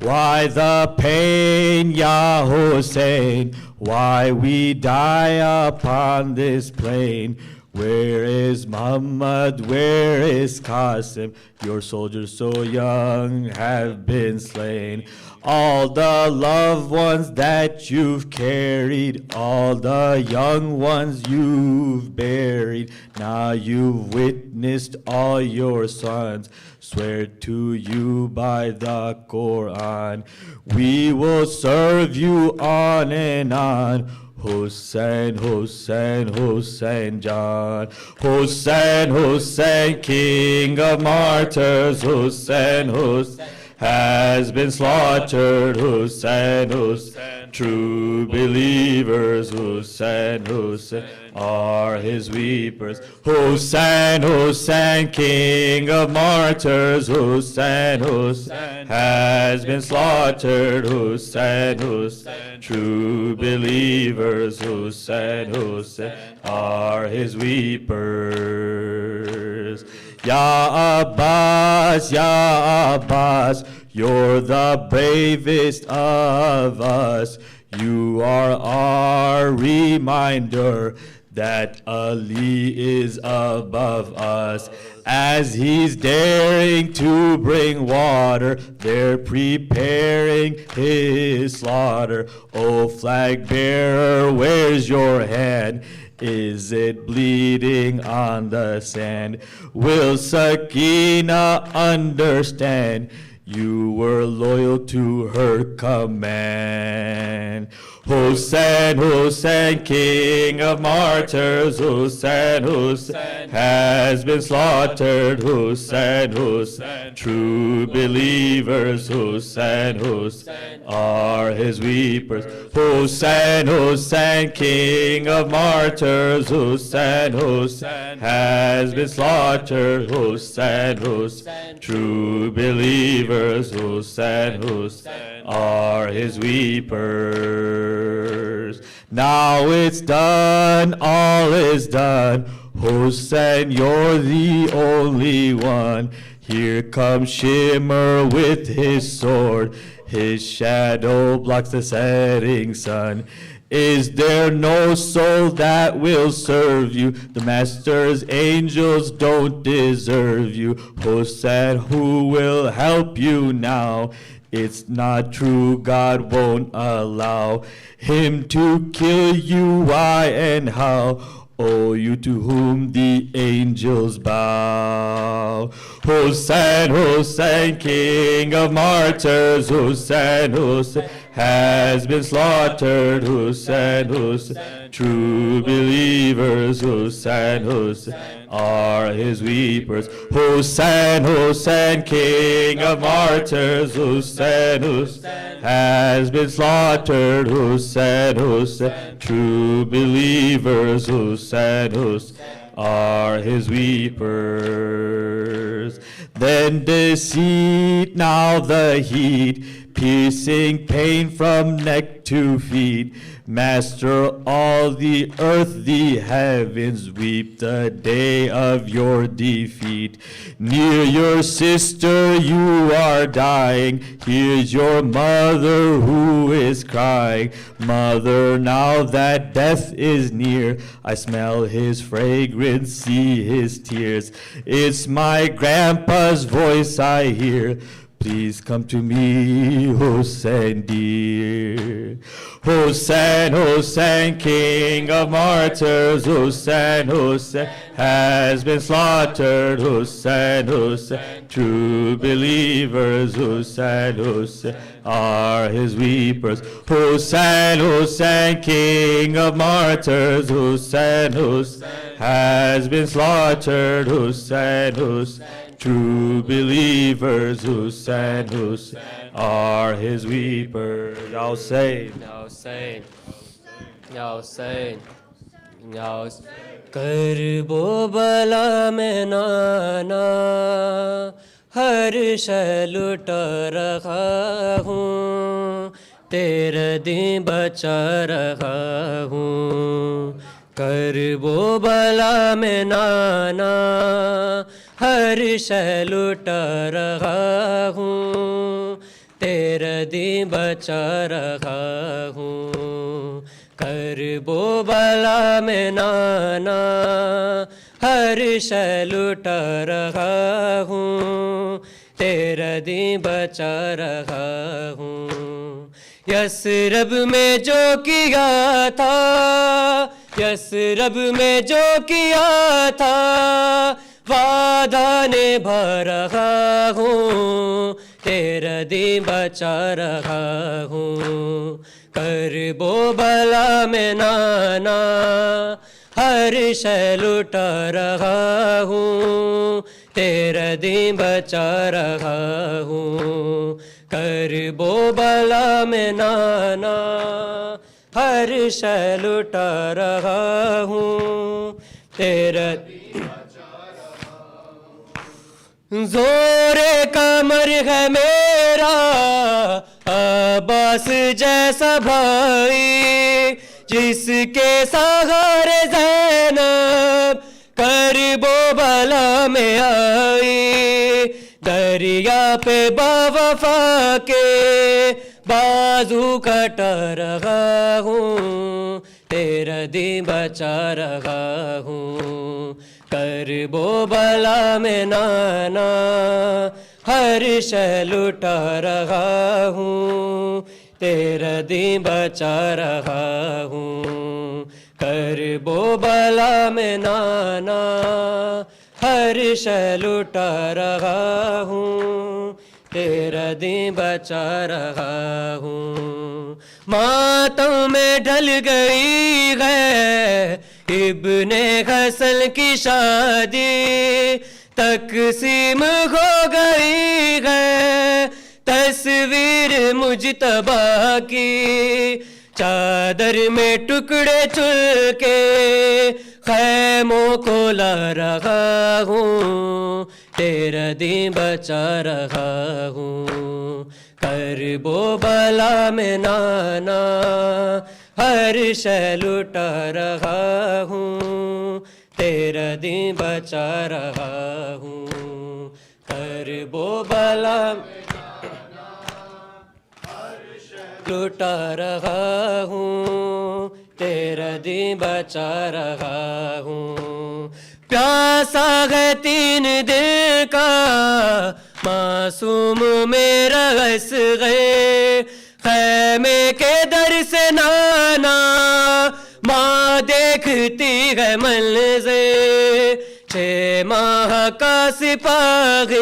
Why the pain, Ya Hussein? Why we die upon this plain? Where is Muhammad? Where is Qasim? Your soldiers so young have been slain. All the loved ones that you've carried, all the young ones you've buried. Now you've witnessed all your sons swear to you by the Quran. We will serve you on and on. Hussein, Hussein, Hussein John. Hussein, Hussein, King of martyrs. Hussein, Hussein has been slaughtered. Hussein, Hussein, true believers. Hussein, Hussein are his weepers. Hussein, Hussein, King of martyrs. Hussein, Hussein has been slaughtered. Hussein, Hussein, true believers. Hussein, Hussein are his weepers. Ya Abbas, Ya Abbas, you're the bravest of us. You are our reminder that Ali is above us. As he's daring to bring water, they're preparing his slaughter. Oh, flag bearer, where's your hand? Is it bleeding on the sand? Will Sakina understand? You were loyal to her command. Hussein, Hussein, King of martyrs. Hussein, Hussein has been slaughtered. Hussein, Hussein, true believers. Hussein, Hussein are his weepers. Hussein, Hussein, King of martyrs. Hussein, Hussein has been slaughtered. Hussein, Hussein, true believers. Hussein, Hussein are his weepers. Now it's done, all is done. Hussein, you're the only one. Here comes Shimmer with his sword. His shadow blocks the setting sun. Is there no soul that will serve you? The master's angels don't deserve you. Hussein, who will help you now? It's not true, God won't allow him to kill you. Why and how? Oh, you to whom the angels bow. Hussein, Hussein, King of martyrs. Hussein, Hussein has been slaughtered. Hussein, Hussein, true believers. Hussein, Hussein are his weepers. Hussein, Hussein, King of martyrs. Hussein, Hussein has been slaughtered. Hussein, Hussein, true believers. Hussein, Hussein are his weepers. Then deceit, now the heat, piercing pain from neck to feet. Master, all the earth, the heavens weep the day of your defeat. Near your sister you are dying. Here's your mother who is crying. Mother, now that death is near, I smell his fragrance, see his tears. It's my grandpa's voice I hear. Please come to me, Hussein dear. Hussein, Hussein, King of martyrs. Hussein, Hussein has been slaughtered. Hussein, Hussein, true believers. Hussein, Hussein are his weepers. Hussein, Hussein, King of martyrs. Hussein, Hussein has been slaughtered. Hussein, Hussein, true believers. Hussein, Hussein are his weepers. Ya Hussein, Ya Hussein, Ya Hussein, Ya Hussein. करबो बला में नाना हर शय लुट रखा हूँ तेरे दिन बचा रखा हूँ करबो बला में नाना हर शय लुट रखा हूँ तेरा दिन बचा रखा हूँ کرب و بلا میں نانا ہر شے لٹا رہا ہوں تیرا دین بچا رہا ہوں یسرب میں جو کیا تھا یسرب میں جو کیا تھا وعدہ نبھا رہا ہوں تیرا دین بچا رہا ہوں کرب و بلا میں نانا ہر شے لٹا رہا ہوں تیرا دین بچا رہا ہوں کرب و بلا میں نانا ہر شے لٹا رہا ہوں تیرا زور کمر ہے میرا عباس جیسا بھائی جس کے سہارے زینب کرب و بلا میں آئی دریا پہ باوفا کے بازو کٹا رہا ہوں تیرا دین بچا رہا ہوں کرب و بلا میں نانا ہر شے لٹا رہا ہوں تیرا دین بچا رہا ہوں کرب و بلا میں نانا ہر شے لٹا رہا ہوں تیرا دین بچا رہا ہوں ماتم میں ڈھل گئی ہے ابن حسن کی شادی تقسیم ہو گئی ہے تصویر مجتبیٰ کی چادر میں ٹکڑے چل کے خیموں کو لا رہا ہوں تیرا دین بچا رہا ہوں کرب و بلا میں نانا ہر شے لٹا رہا ہوں تیرا دین بچا رہا ہوں کرب و بلا لٹا رہا ہوں تیرا دین بچا رہا ہوں پیاسا ہے 3 دن کا معصوم میرا اصغر خیمے کے در سے نانا ماں دیکھتی ہے منظر 6 ماہ کا سپاہی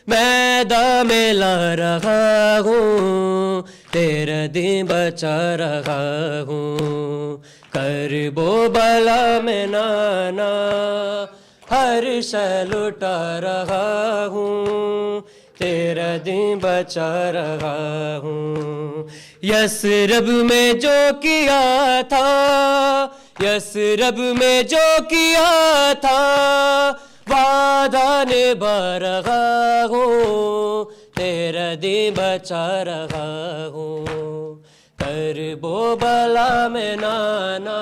میدان میں لا رہا ہوں تیرا دین بچا رہا ہوں کرب و بلا میں نانا ہر شے لٹا رہا ہوں تیرا دین بچا رہا ہوں یسرب میں جو کیا تھا یسرب میں جو کیا تھا وعدہ نبھا رہا ہوں تیرا دین بچا رہا ہوں کرب و بلا میں نانا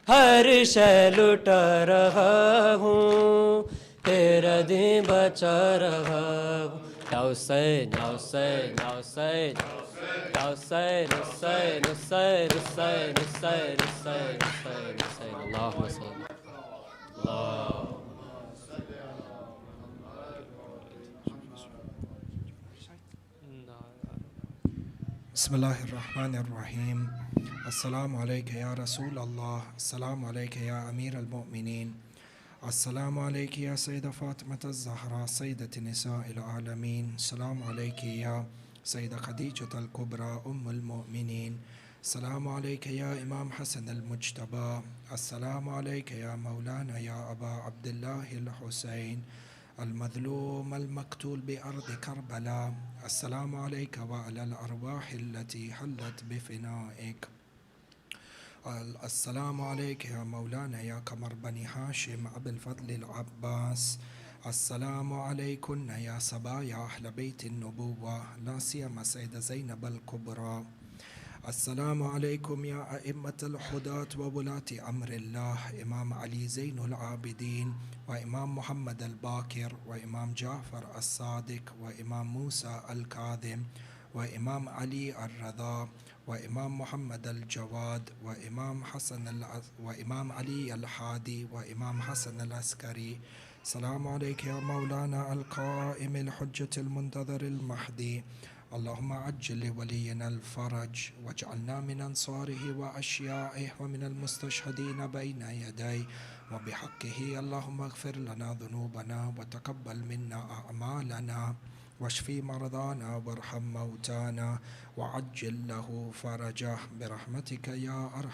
ہر شے لٹا رہا ہوں تیرا دین بچا رہا ہوں یا حسین یا حسین یا حسین یا حسین حسین حسین حسین حسین حسین حسین حسین اللہم صلی اللہ بسم اللہ الرحمن الرحیم السلام علیکہ یا رسول اللہ السلام علیکہ یا امیر المؤمنین السلام علیکہ یا سیدہ فاطمہ الزہرا سیدۃ نساء العالمین السلام علیکہ یا سیدہ خدیجۃ الکبریٰ ام المؤمنین السلام علیکہ یا امام حسن المجتبی السلام علیکہ یا مولانا یا ابا عبداللہ الحسین المظلوم المقتول بأرض كربلاء السلام عليك وعلى الأرواح التي حلت بفنائك السلام عليك يا مولانا يا قمر بني هاشم أبي الفضل العباس السلام عليكن يا صبايا أهل بيت النبوة لا سيما سيدة زينب الكبرى السلام عليكم يا أئمة الحداة وولاة أمر الله إمام علي زين العابدين وإمام محمد الباكر وإمام جعفر الصادق وإمام موسى الكاظم وإمام علي الرضا وإمام محمد الجواد وإمام علي الحادي وإمام حسن العسكري. السلام عليك يا مولانا القائم الحجة المنتظر المهدي. اللهم عجل لولينا الفرج واجعلنا من أنصاره وأشيائه ومن المستشهدين بين يديه، وبحقه اللهم اغفر لنا ذنوبنا وتقبل منا أعمالنا واشفي مرضانا وارحم موتانا وعجل له فرجه برحمتك يا أرحم